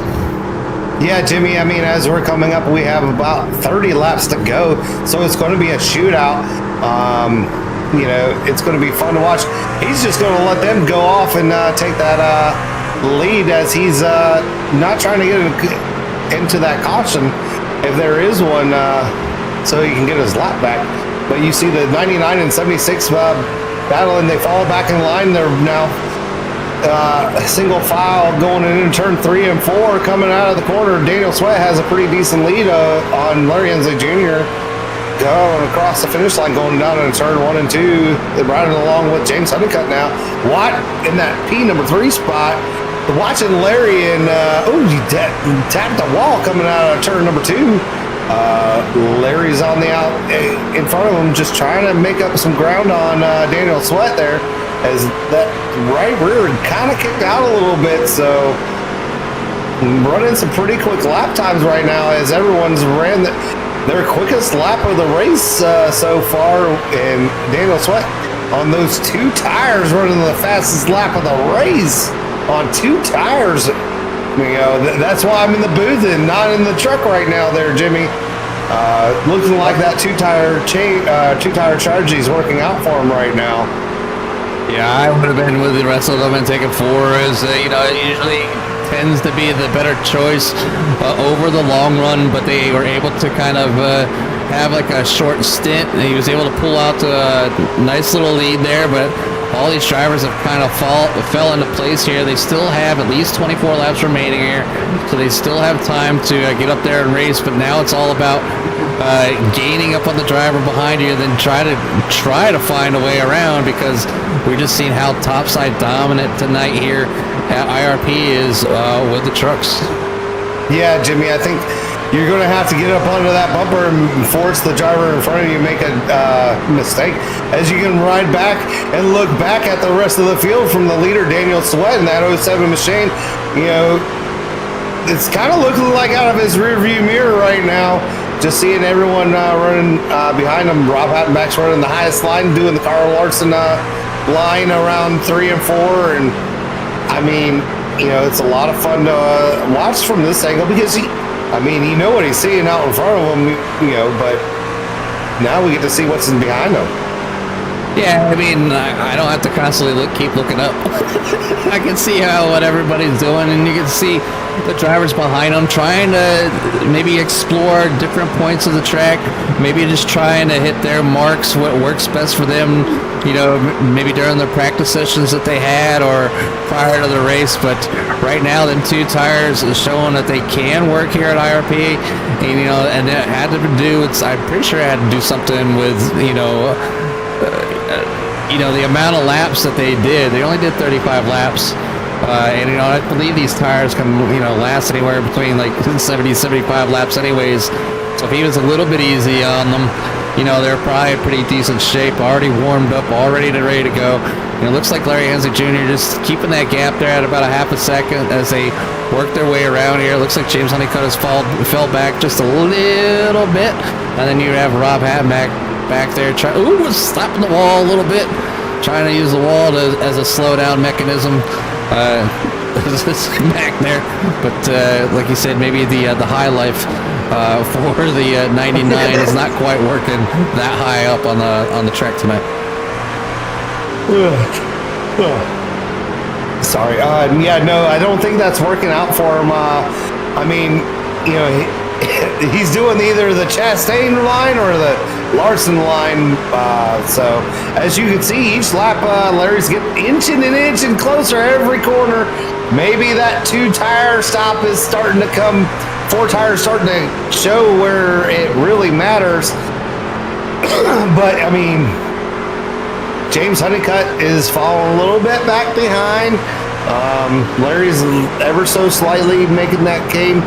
Yeah, Jimmy, as we're coming up, we have about 30 laps to go, so it's going to be a shootout. It's going to be fun to watch. He's just going to let them go off and take that lead as he's not trying to get into that caution. if there is one, so he can get his lap back. But you see the 99 and 76 battling. They fall back in line. They're now single file going into turn 3 and 4 coming out of the corner. Daniel Sweat has a pretty decent lead on Larry Hensley Jr. going across the finish line, going down in turn 1 and 2. They're riding along with James Honeycutt now. Watt in that P number 3 spot. Watching Larry and he tapped the wall coming out of turn number 2. Larry's on the out in front of him, just trying to make up some ground on Daniel Sweat there, as that right rear kind of kicked out a little bit. So running some pretty quick lap times right now, as everyone's ran their quickest lap of the race so far, and Daniel Sweat on those 2 tires running the fastest lap of the race on 2 tires. You know, that's why I'm in the booth and not in the truck right now there, Jimmy. Looking like that 2-tire strategy is working out for him right now. Yeah, I would have been with the rest of them and taken 4, as it usually tends to be the better choice over the long run, but they were able to kind of have like a short stint, and he was able to pull out a nice little lead there. But all these drivers have kind of fell into place here. They still have at least 24 laps remaining here, so they still have time to get up there and race. But now it's all about gaining up on the driver behind you, and then try to find a way around, because we're just seeing how topside dominant tonight here at IRP is with the trucks. Yeah, Jimmy, I think you're going to have to get up onto that bumper and force the driver in front of you to make a mistake, as you can ride back and look back at the rest of the field from the leader, Daniel Sweat, in that 07 machine. You know, it's kind of looking like out of his rear view mirror right now, just seeing everyone running behind him. Rob Hattenbach's running the highest line, doing the Carl Larson line around 3 and 4. And I mean, it's a lot of fun to watch from this angle, because you know what he's seeing out in front of him, but now we get to see what's in behind him. Yeah, I don't have to constantly keep looking up. I can see what everybody's doing, and you can see the drivers behind them trying to maybe explore different points of the track, maybe just trying to hit their marks, what works best for them, maybe during their practice sessions that they had or prior to the race. But right now, them 2 tires is showing that they can work here at IRP, and it had to do, I'm pretty sure it had to do something with, the amount of laps that they did. They only did 35 laps. And I believe these tires can, last anywhere between like 70, 75 laps anyways. So if he was a little bit easy on them, they're probably in pretty decent shape, already warmed up, all ready to go. And it looks like Larry Hensley Jr. just keeping that gap there at about a half a second as they work their way around here. It looks like James Honeycutt has fell back just a little bit. And then you have Rob Hattenbach back there slapping the wall a little bit, trying to use the wall as a slow down mechanism. Back there, but like you said, maybe the high life for the 99 is not quite working that high up on the track tonight. Sorry. No, I don't think that's working out for him. He's doing either the Chastain line or the Larson line. So as you can see, each lap Larry's getting inching closer every corner. Maybe that 2-tire stop is starting to come. 4 tires starting to show where it really matters. But James Honeycutt is falling a little bit back behind. Larry's ever so slightly making that game.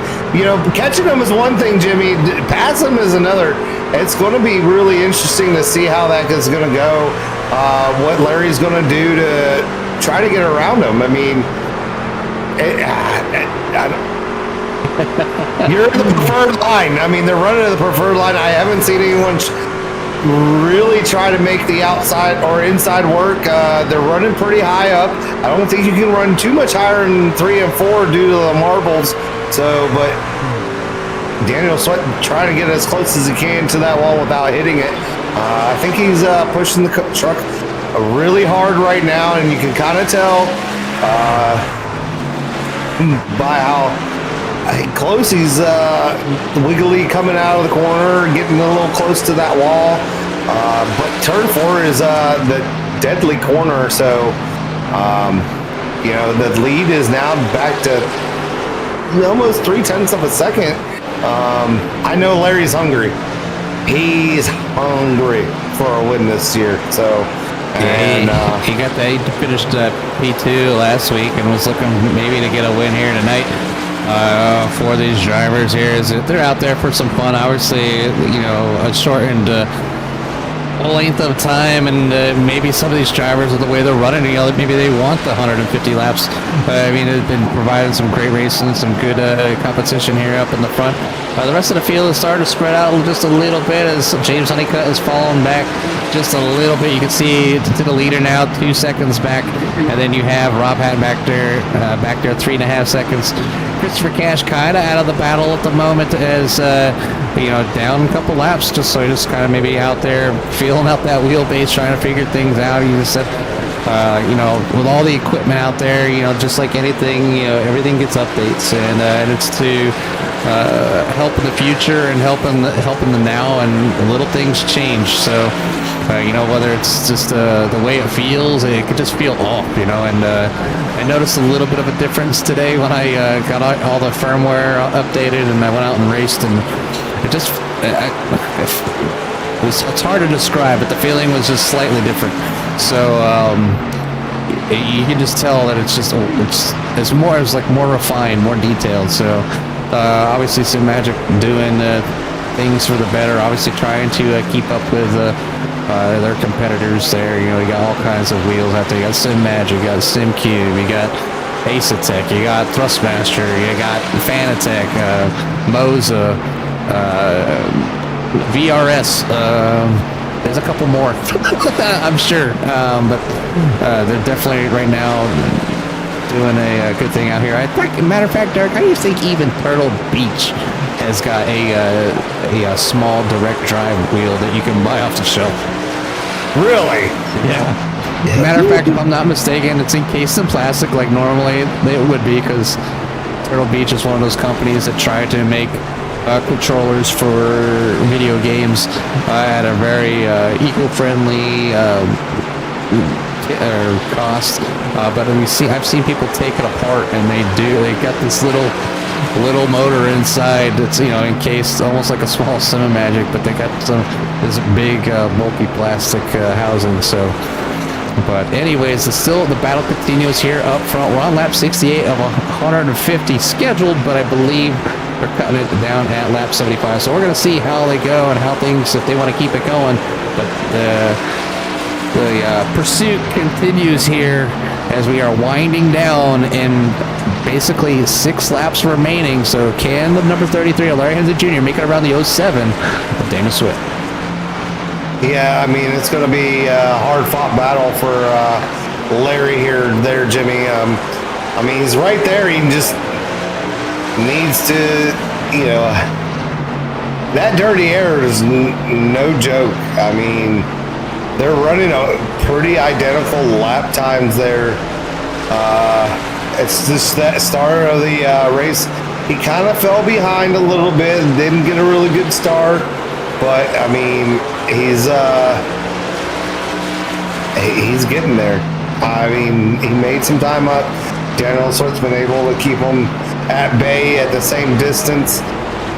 Catching him is one thing, Jimmy. Passing him is another. It's going to be really interesting to see how that is going to go. What Larry's going to do to try to get around him. You're the preferred line. They're running the preferred line. I haven't seen anyone really try to make the outside or inside work. They're running pretty high up. I don't think you can run too much higher than 3 and 4 due to the marbles. So, but Daniel Sweat trying to get as close as he can to that wall without hitting it. I think he's pushing the truck really hard right now, and you can kind of tell by how close. He's wiggly coming out of the corner, getting a little close to that wall. But turn 4 is the deadly corner, so the lead is now back to almost 0.3 of a second. I know Larry's hungry. He's hungry for a win this year. So, and he finished P2 last week and was looking maybe to get a win here tonight. For these drivers here, is that they're out there for some fun. Obviously, a shortened length of time, and maybe some of these drivers, with the way they're running, maybe they want the 150 laps. I mean, it's been providing some great racing, some good competition here up in the front. The rest of the field is starting to spread out just a little bit as James Honeycutt is falling back just a little bit. You can see to the leader now, 2 seconds back, and then you have Rob Hatton back there 3.5 seconds. Christopher Cash kind of out of the battle at the moment as down a couple laps, just kind of maybe out there feeling out that wheelbase, trying to figure things out. You just said, with all the equipment out there, just like anything, everything gets updates, and it's to help in the future and helping the now, and little things change. So, whether it's just the way it feels, it could just feel off, and I noticed a little bit of a difference today when I got all the firmware updated and I went out and raced, and it just, it's hard to describe, but the feeling was just slightly different. So, you can just tell that it's more refined, more detailed. So, obviously Sim Magic doing things for the better, obviously trying to keep up with their competitors there. You got all kinds of wheels out there. You got Sim Magic, you got SimCube, you got Ace-Attack, you got Thrustmaster, you got Fanatec, Moza, VRS, there's a couple more, I'm sure, but they're definitely right now doing a good thing out here. Matter of fact, Derek, I used to think even Turtle Beach has got a small direct drive wheel that you can buy off the shelf. really, Yeah. Matter of fact, if I'm not mistaken, it's encased in plastic like normally it would be, because Turtle Beach is one of those companies that try to make controllers for video games at a very eco-friendly cost. But I've seen people take it apart, and they got this little motor inside that's encased almost like a small Cinemagic, but they got this big bulky plastic housing. So. But anyways, the battle continues here up front. We're on lap 68 of 150 scheduled, but I believe they're cutting it down at lap 75. So we're going to see how they go and how things, if they want to keep it going. But the pursuit continues here as we are winding down, and basically 6 laps remaining. So can the number 33, Larry Hensley Jr., make it around the 07 of Damon Swift? yeah. I mean, it's going to be a hard-fought battle for Larry there, Jimmy. I mean, he's right there. He just needs to, that dirty air is no joke. I mean, they're running a pretty identical lap times there. It's just that start of the race. He kind of fell behind a little bit and didn't get a really good start. But I mean, he's getting there. I mean, he made some time up. Daniel Swift's been able to keep him at bay at the same distance.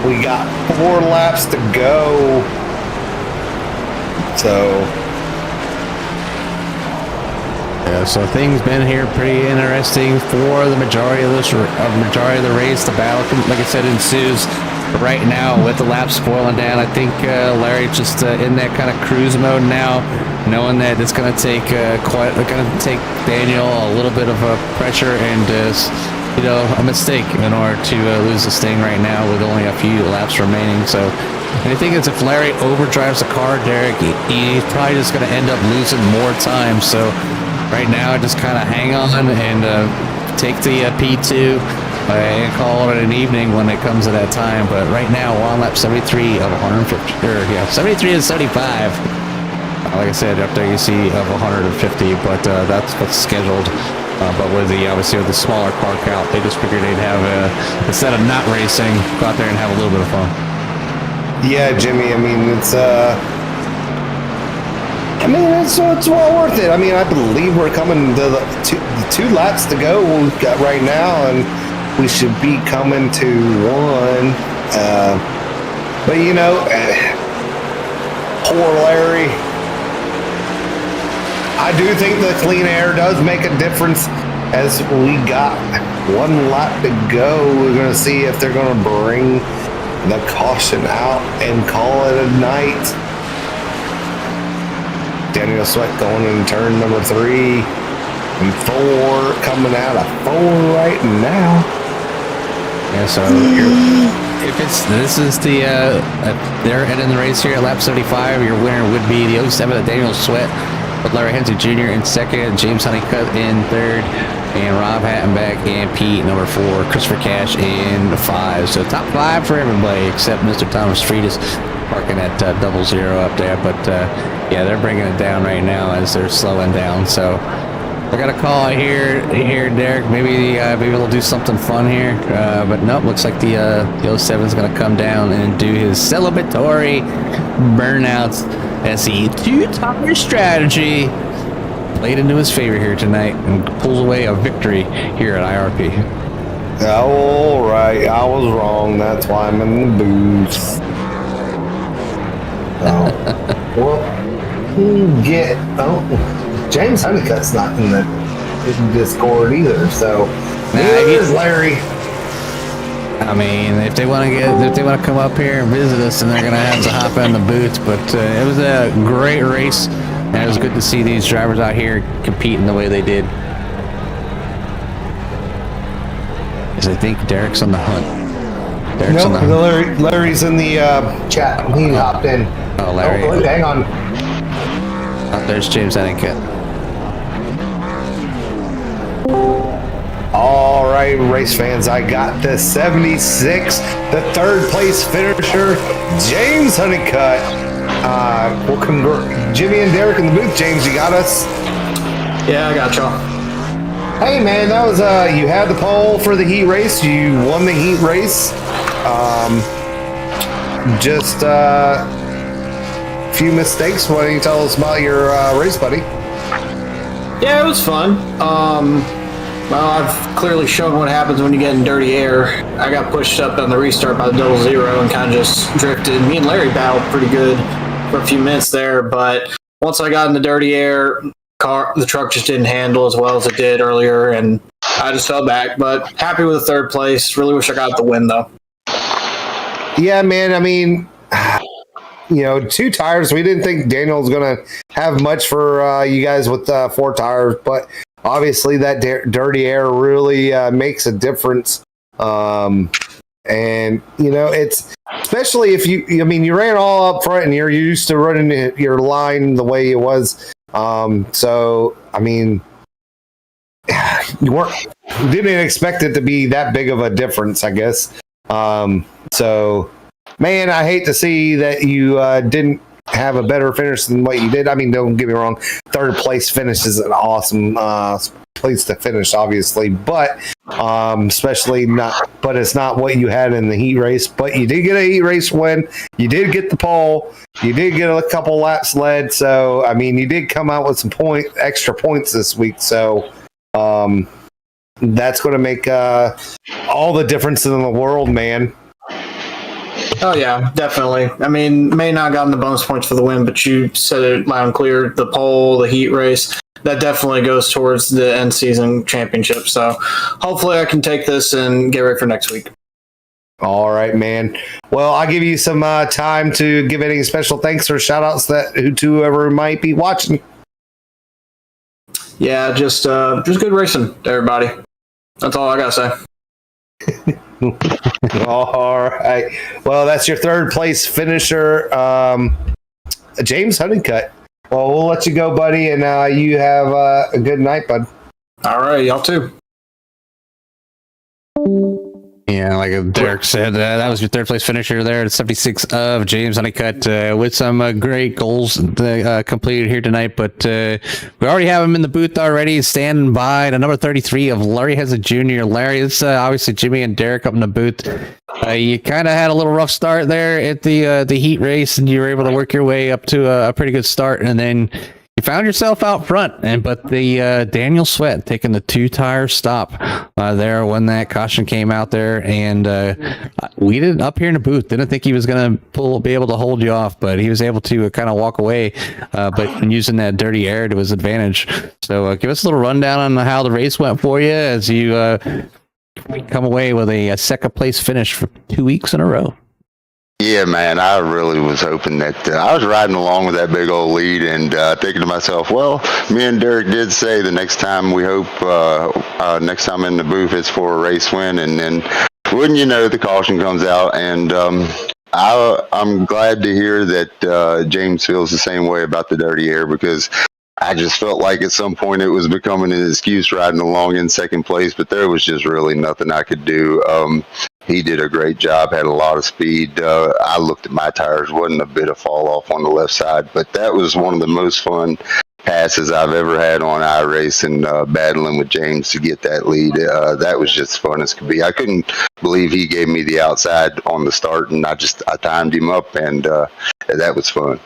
We got 4 laps to go. So. Yeah, so things been here pretty interesting for the majority of the race. The battle, like I said, ensues right now with the laps spoiling down. I think Larry just in that kind of cruise mode now, knowing that it's going to take Daniel a little bit of pressure and a mistake in order to lose this thing right now with only a few laps remaining. So, and the thing is, if Larry overdrives the car, Derek, he's probably just going to end up losing more time. So right now, just kind of hang on and take the P2 and call it an evening when it comes to that time. But right now, we're on lap 73 of 150, 73 and 75. Like I said, up there you see of 150, but that's what's scheduled But with the smaller car count, they just figured they'd have instead of not racing, go out there and have a little bit of fun. Yeah, Jimmy. I mean, it's well worth it. I mean, I believe we're coming to the two laps to go we've got right now, and we should be coming to one. But poor Larry. I do think the clean air does make a difference. As we got one lap to go, we're going to see if they're going to bring the caution out and call it a night. Daniel Sweat going in turn number 3 and 4, coming out of 4 right now. Yeah, so this is they're ending the race here at lap 75. Your winner would be the 07 of Daniel Sweat, with Larry Hensley Jr. in second, James Honeycutt in third, and Rob Hattenbeck and Pete number 4, Christopher Cash in 5. So top 5 for everybody except Mr. Thomas Friedis parking at 00 up there. But yeah, they're bringing it down right now as they're slowing down. So I got a call here, Derek. Maybe they'll do something fun here. But nope, looks like the 07 is going to come down and do his celebratory burnouts as the two-tire strategy played into his favor here tonight and pulls away a victory here at IRP. All right, I was wrong. That's why I'm in the booth. James Honeycutt's not in the Discord either. So here's Larry. I mean, if they want to come up here and visit us, then they're gonna have to hop in the boots. But it was a great race, and it was good to see these drivers out here competing the way they did. Because I think Derek's on the hunt. Larry's in the chat. He hopped in. Oh, Larry. Oh, hang on. Oh, there's James Honeycutt. All right, race fans, I got the 76, the third place finisher, James Honeycutt. Jimmy and Derek in the booth. James, you got us? Yeah, I got y'all. Hey, man, that was you had the pole for the heat race. You won the heat race. Just a few mistakes. Why don't you tell us about your race, buddy? Yeah, it was fun. Well, I've clearly shown what happens when you get in dirty air. I got pushed up on the restart by the 00 and kind of just drifted. Me and Larry battled pretty good for a few minutes there, but once I got in the dirty air, the truck just didn't handle as well as it did earlier, and I just fell back. But happy with the third place. Really wish I got the win, though. Yeah, man. I mean, two tires. We didn't think Daniel was going to have much for you guys with 4 tires, but obviously that dirty air really makes a difference. And, it's especially if you ran all up front and you're used to running your line the way it was. So, I mean, you didn't expect it to be that big of a difference, I guess. So, man, I hate to see that you didn't have a better finish than what you did. I mean, don't get me wrong. Third place finish is an awesome place to finish, obviously, but but it's not what you had in the heat race. But you did get a heat race win. You did get the pole. You did get a couple laps led. So, I mean, you did come out with some extra points this week. So, that's going to make all the difference in the world, man. Oh, yeah, definitely. I mean, may not have gotten the bonus points for the win, but you said it loud and clear. The pole, the heat race, that definitely goes towards the end season championship. So hopefully I can take this and get ready for next week. All right, man. Well, I'll give you some time to give any special thanks or shout outs to whoever might be watching. Yeah, just good racing to everybody. That's all I got to say. All right. Well, that's your third place finisher, James Honeycutt. Well, we'll let you go, buddy, and you have a good night, bud. All right, y'all too. Yeah, like Derek said, that was your third place finisher there at 76 of James Honeycutt with some great goals completed here tonight. But we already have him in the booth already, standing by to number 33 of Larry Hezza Jr. Larry, it's obviously Jimmy and Derek up in the booth. You kind of had a little rough start there at the heat race, and you were able to work your way up to a pretty good start, and then you found yourself out front, but the Daniel Sweat taking the 2-tire stop there when that caution came out there, and we didn't up here in the booth didn't think he was going to be able to hold you off, but he was able to kind of walk away, but using that dirty air to his advantage. So give us a little rundown on how the race went for you as you come away with a second place finish for 2 weeks in a row. Yeah, man, I really was hoping that I was riding along with that big old lead and thinking to myself, well, me and Derek did say the next time we hope, next time in the booth it's for a race win. And then wouldn't you know, the caution comes out, and I'm glad to hear that James feels the same way about the dirty air, because I just felt like at some point it was becoming an excuse riding along in second place, but there was just really nothing I could do. He did a great job, had a lot of speed. I looked at my tires, wasn't a bit of fall off on the left side, but that was one of the most fun passes I've ever had on iRace, and battling with James to get that lead. That was just fun as could be. I couldn't believe he gave me the outside on the start, and I timed him up, and that was fun.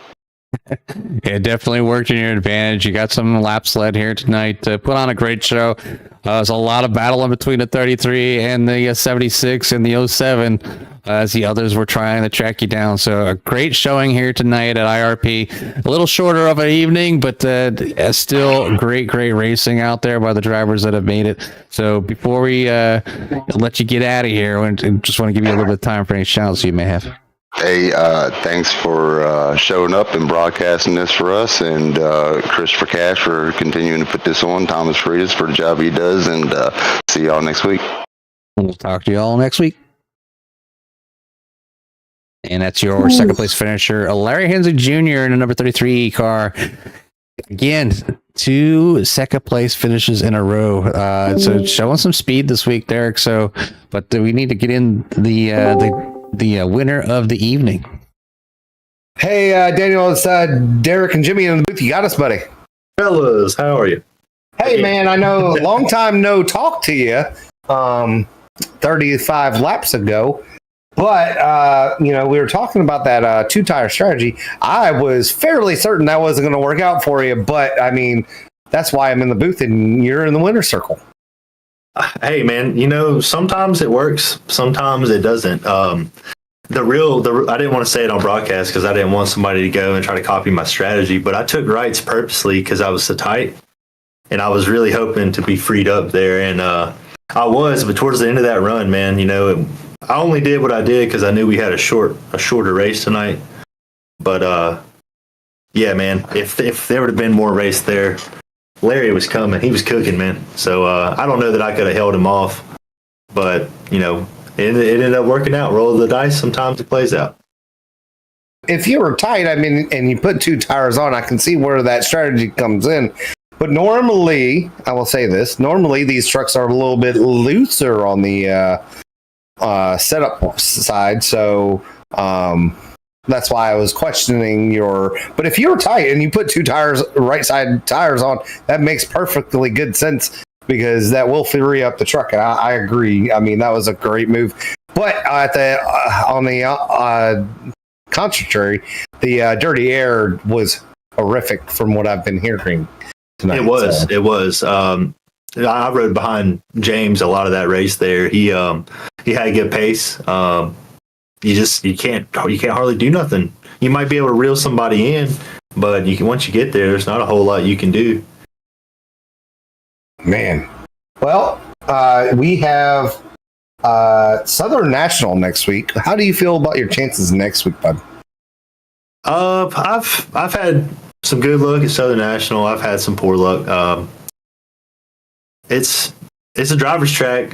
It definitely worked in your advantage. You got some laps led here tonight. Put on a great show. There's a lot of battle in between the 33 and the 76 and the 07 as the others were trying to track you down. So a great showing here tonight at IRP. A little shorter of an evening, but still great racing out there by the drivers that have made it. So before we let you get out of here, I just want to give you a little bit of time for any shout-outs you may have. Hey, thanks for showing up and broadcasting this for us, and Christopher Cash for continuing to put this on, Thomas Freitas for the job he does, and see y'all next week. We'll talk to you all next week. And that's your second place finisher, Larry Hensley Jr. in a number 33 car. Again, 2 second place finishes in a row. So showing some speed this week, Derek. So, but we need to get in the winner of the evening. Hey, Daniel, it's Derek and Jimmy in the booth. You got us, buddy. Fellas, how are you? Hey, man, I know long time no talk to you, 35 laps ago, but, we were talking about that 2-tire strategy. I was fairly certain that wasn't going to work out for you, but, I mean, that's why I'm in the booth and you're in the winner's circle. Hey, man, sometimes it works, sometimes it doesn't. I didn't want to say it on broadcast because I didn't want somebody to go and try to copy my strategy, but I took rights purposely because I was so tight, and I was really hoping to be freed up there, and I was, but towards the end of that run, man, I only did what I did because I knew we had a shorter race tonight, but yeah, man, if there would have been more race there, Larry was coming. He was cooking, man. So I don't know that I could have held him off, but it ended up working out. Roll the dice. Sometimes it plays out. If you were tight, and you put 2 tires on, I can see where that strategy comes in. But normally, I will say this: normally these trucks are a little bit looser on the setup side, so. That's why I was questioning but if you're tight and you put 2 tires, right side tires on, that makes perfectly good sense because that will free up the truck. And I agree. I mean, that was a great move. But on the contrary, the dirty air was horrific from what I've been hearing tonight. It was. I rode behind James a lot of that race there. He had a good pace. You can't hardly do nothing. You might be able to reel somebody in, but once you get there, there's not a whole lot you can do. Man, well, we have Southern National next week. How do you feel about your chances next week, bud? I've had some good luck at Southern National. I've had some poor luck. It's a driver's track.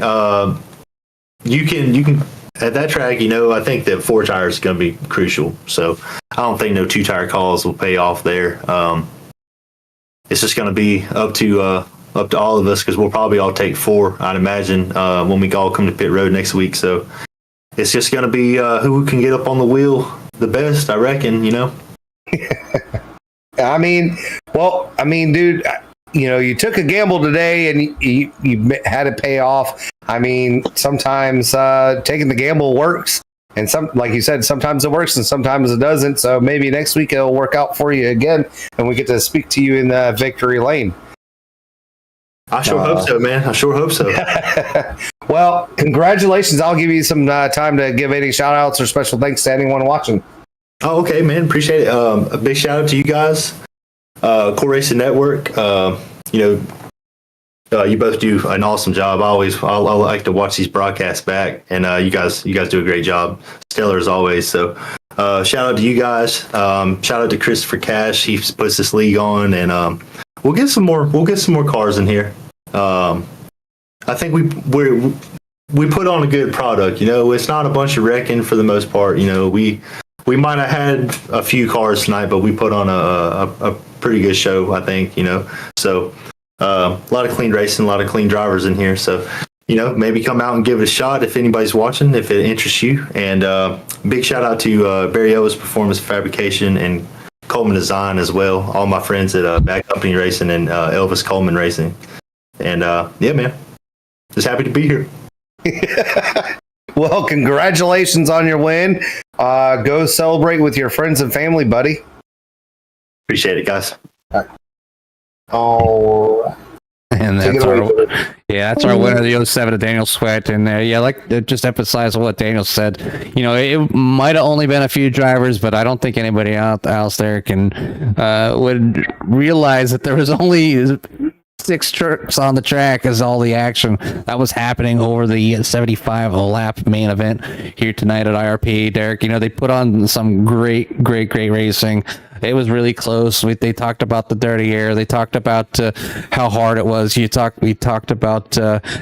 You can. At that track, I think that 4 tires is going to be crucial. So I don't think no 2-tire calls will pay off there. It's just going to be up to up to all of us, because we'll probably all take 4, I'd imagine, when we all come to pit road next week. So it's just going to be who can get up on the wheel the best, I reckon, I mean, dude, you took a gamble today and you had it pay off. I mean, sometimes taking the gamble works. And like you said, sometimes it works and sometimes it doesn't. So maybe next week it'll work out for you again, and we get to speak to you in the victory lane. I sure hope so, man. I sure hope so. Well, congratulations. I'll give you some time to give any shout outs or special thanks to anyone watching. Oh, okay, man. Appreciate it. A big shout out to you guys, Core Racing Network. You both do an awesome job. I like to watch these broadcasts back, and you guys do a great job. Stellar as always. So shout out to you guys. Shout out to Christopher Cash. He puts this league on, and we'll get some more cars in here. I think we put on a good product. It's not a bunch of wrecking for the most part. We might have had a few cars tonight, but we put on a pretty good show, I think. So. A lot of clean racing, a lot of clean drivers in here. So, maybe come out and give it a shot if anybody's watching, if it interests you. And big shout out to Barry Ellis Performance Fabrication and Coleman Design as well. All my friends at Bad Company Racing and Elvis Coleman Racing. And yeah, man, just happy to be here. Well, congratulations on your win. Go celebrate with your friends and family, buddy. Appreciate it, guys. Oh, and that's our winner of the 07 Daniel Sweat. And like to just emphasize what Daniel said. It might have only been a few drivers, but I don't think anybody else there would realize that there was only 6 trucks on the track as all the action that was happening over the 75 lap main event here tonight at IRP. Derek, they put on some great racing. It was really close. They talked about the dirty air. They talked about how hard it was. We talked about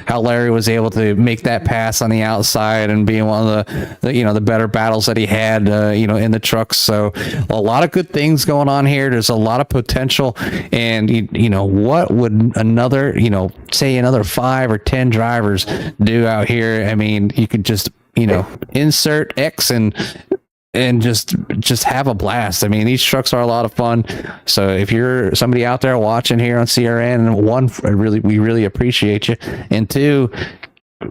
how Larry was able to make that pass on the outside and being one of the better battles that he had in the trucks. So a lot of good things going on here. There's a lot of potential. And what would another 5 or 10 drivers do out here? I mean, you could just insert X and just have a blast. I mean, these trucks are a lot of fun. So if you're somebody out there watching here on CRN, one, we really appreciate you. And 2,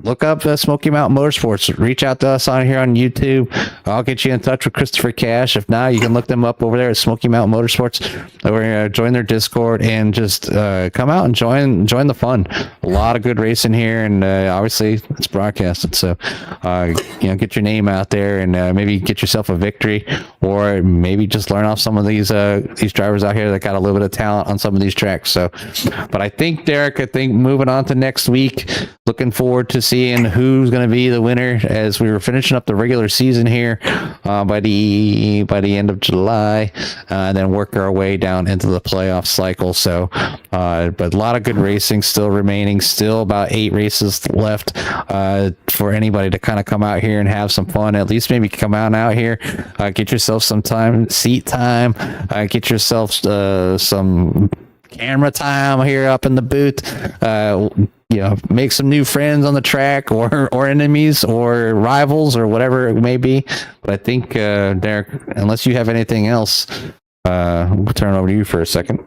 look up Smoky Mountain Motorsports. Reach out to us on here on YouTube. I'll get you in touch with Christopher Cash. If not, you can look them up over there at Smoky Mountain Motorsports. We're going to join their Discord and just come out and join the fun. A lot of good racing here, and obviously it's broadcasted. So get your name out there and maybe get yourself a victory, or maybe just learn off some of these drivers out here that got a little bit of talent on some of these tracks. So, but I think Derek, moving on to next week, looking forward to seeing who's going to be the winner as we were finishing up the regular season here by the end of July, and then work our way down into the playoff cycle. So, but a lot of good racing still remaining. Still about 8 races left for anybody to kind of come out here and have some fun. At least maybe come out here, get yourself some seat time, get yourself some camera time here up in the booth. Make some new friends on the track, or enemies, or rivals, or whatever it may be. But I think, Derek, unless you have anything else, we'll turn it over to you for a second.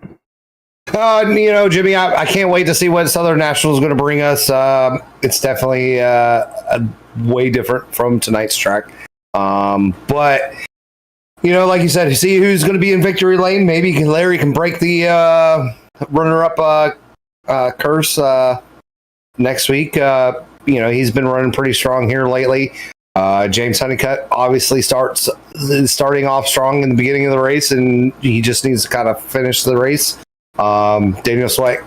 Jimmy, I can't wait to see what Southern National is going to bring us. It's definitely way different from tonight's track. But like you said, see who's going to be in victory lane. Maybe Larry can break the runner-up curse next week. He's been running pretty strong here lately. James Honeycutt obviously starting off strong in the beginning of the race, and he just needs to kind of finish the race. Daniel Sweat,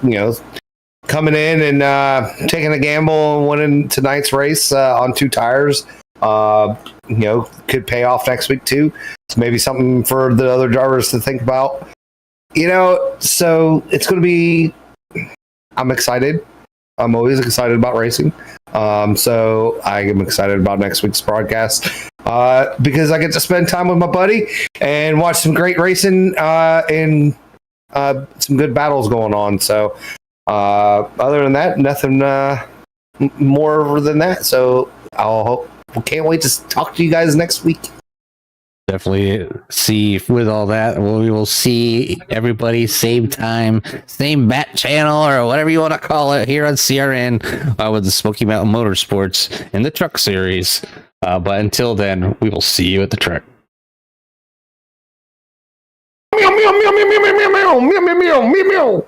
coming in and taking a gamble and winning tonight's race on 2 tires. Could pay off next week too. So maybe something for the other drivers to think about. So it's going to be. I'm excited. I'm always excited about racing. So I am excited about next week's broadcast because I get to spend time with my buddy and watch some great racing and some good battles going on. So Other than that, nothing more than that. So can't wait to talk to you guys next week. Definitely see with all that. We will see everybody same time, same bat channel, or whatever you want to call it, here on CRN with the Smoky Mountain Motorsports in the Truck Series. But until then, we will see you at the track. Meow, meow, meow, meow, meow, meow, meow, meow, meow, meow, meow, meow.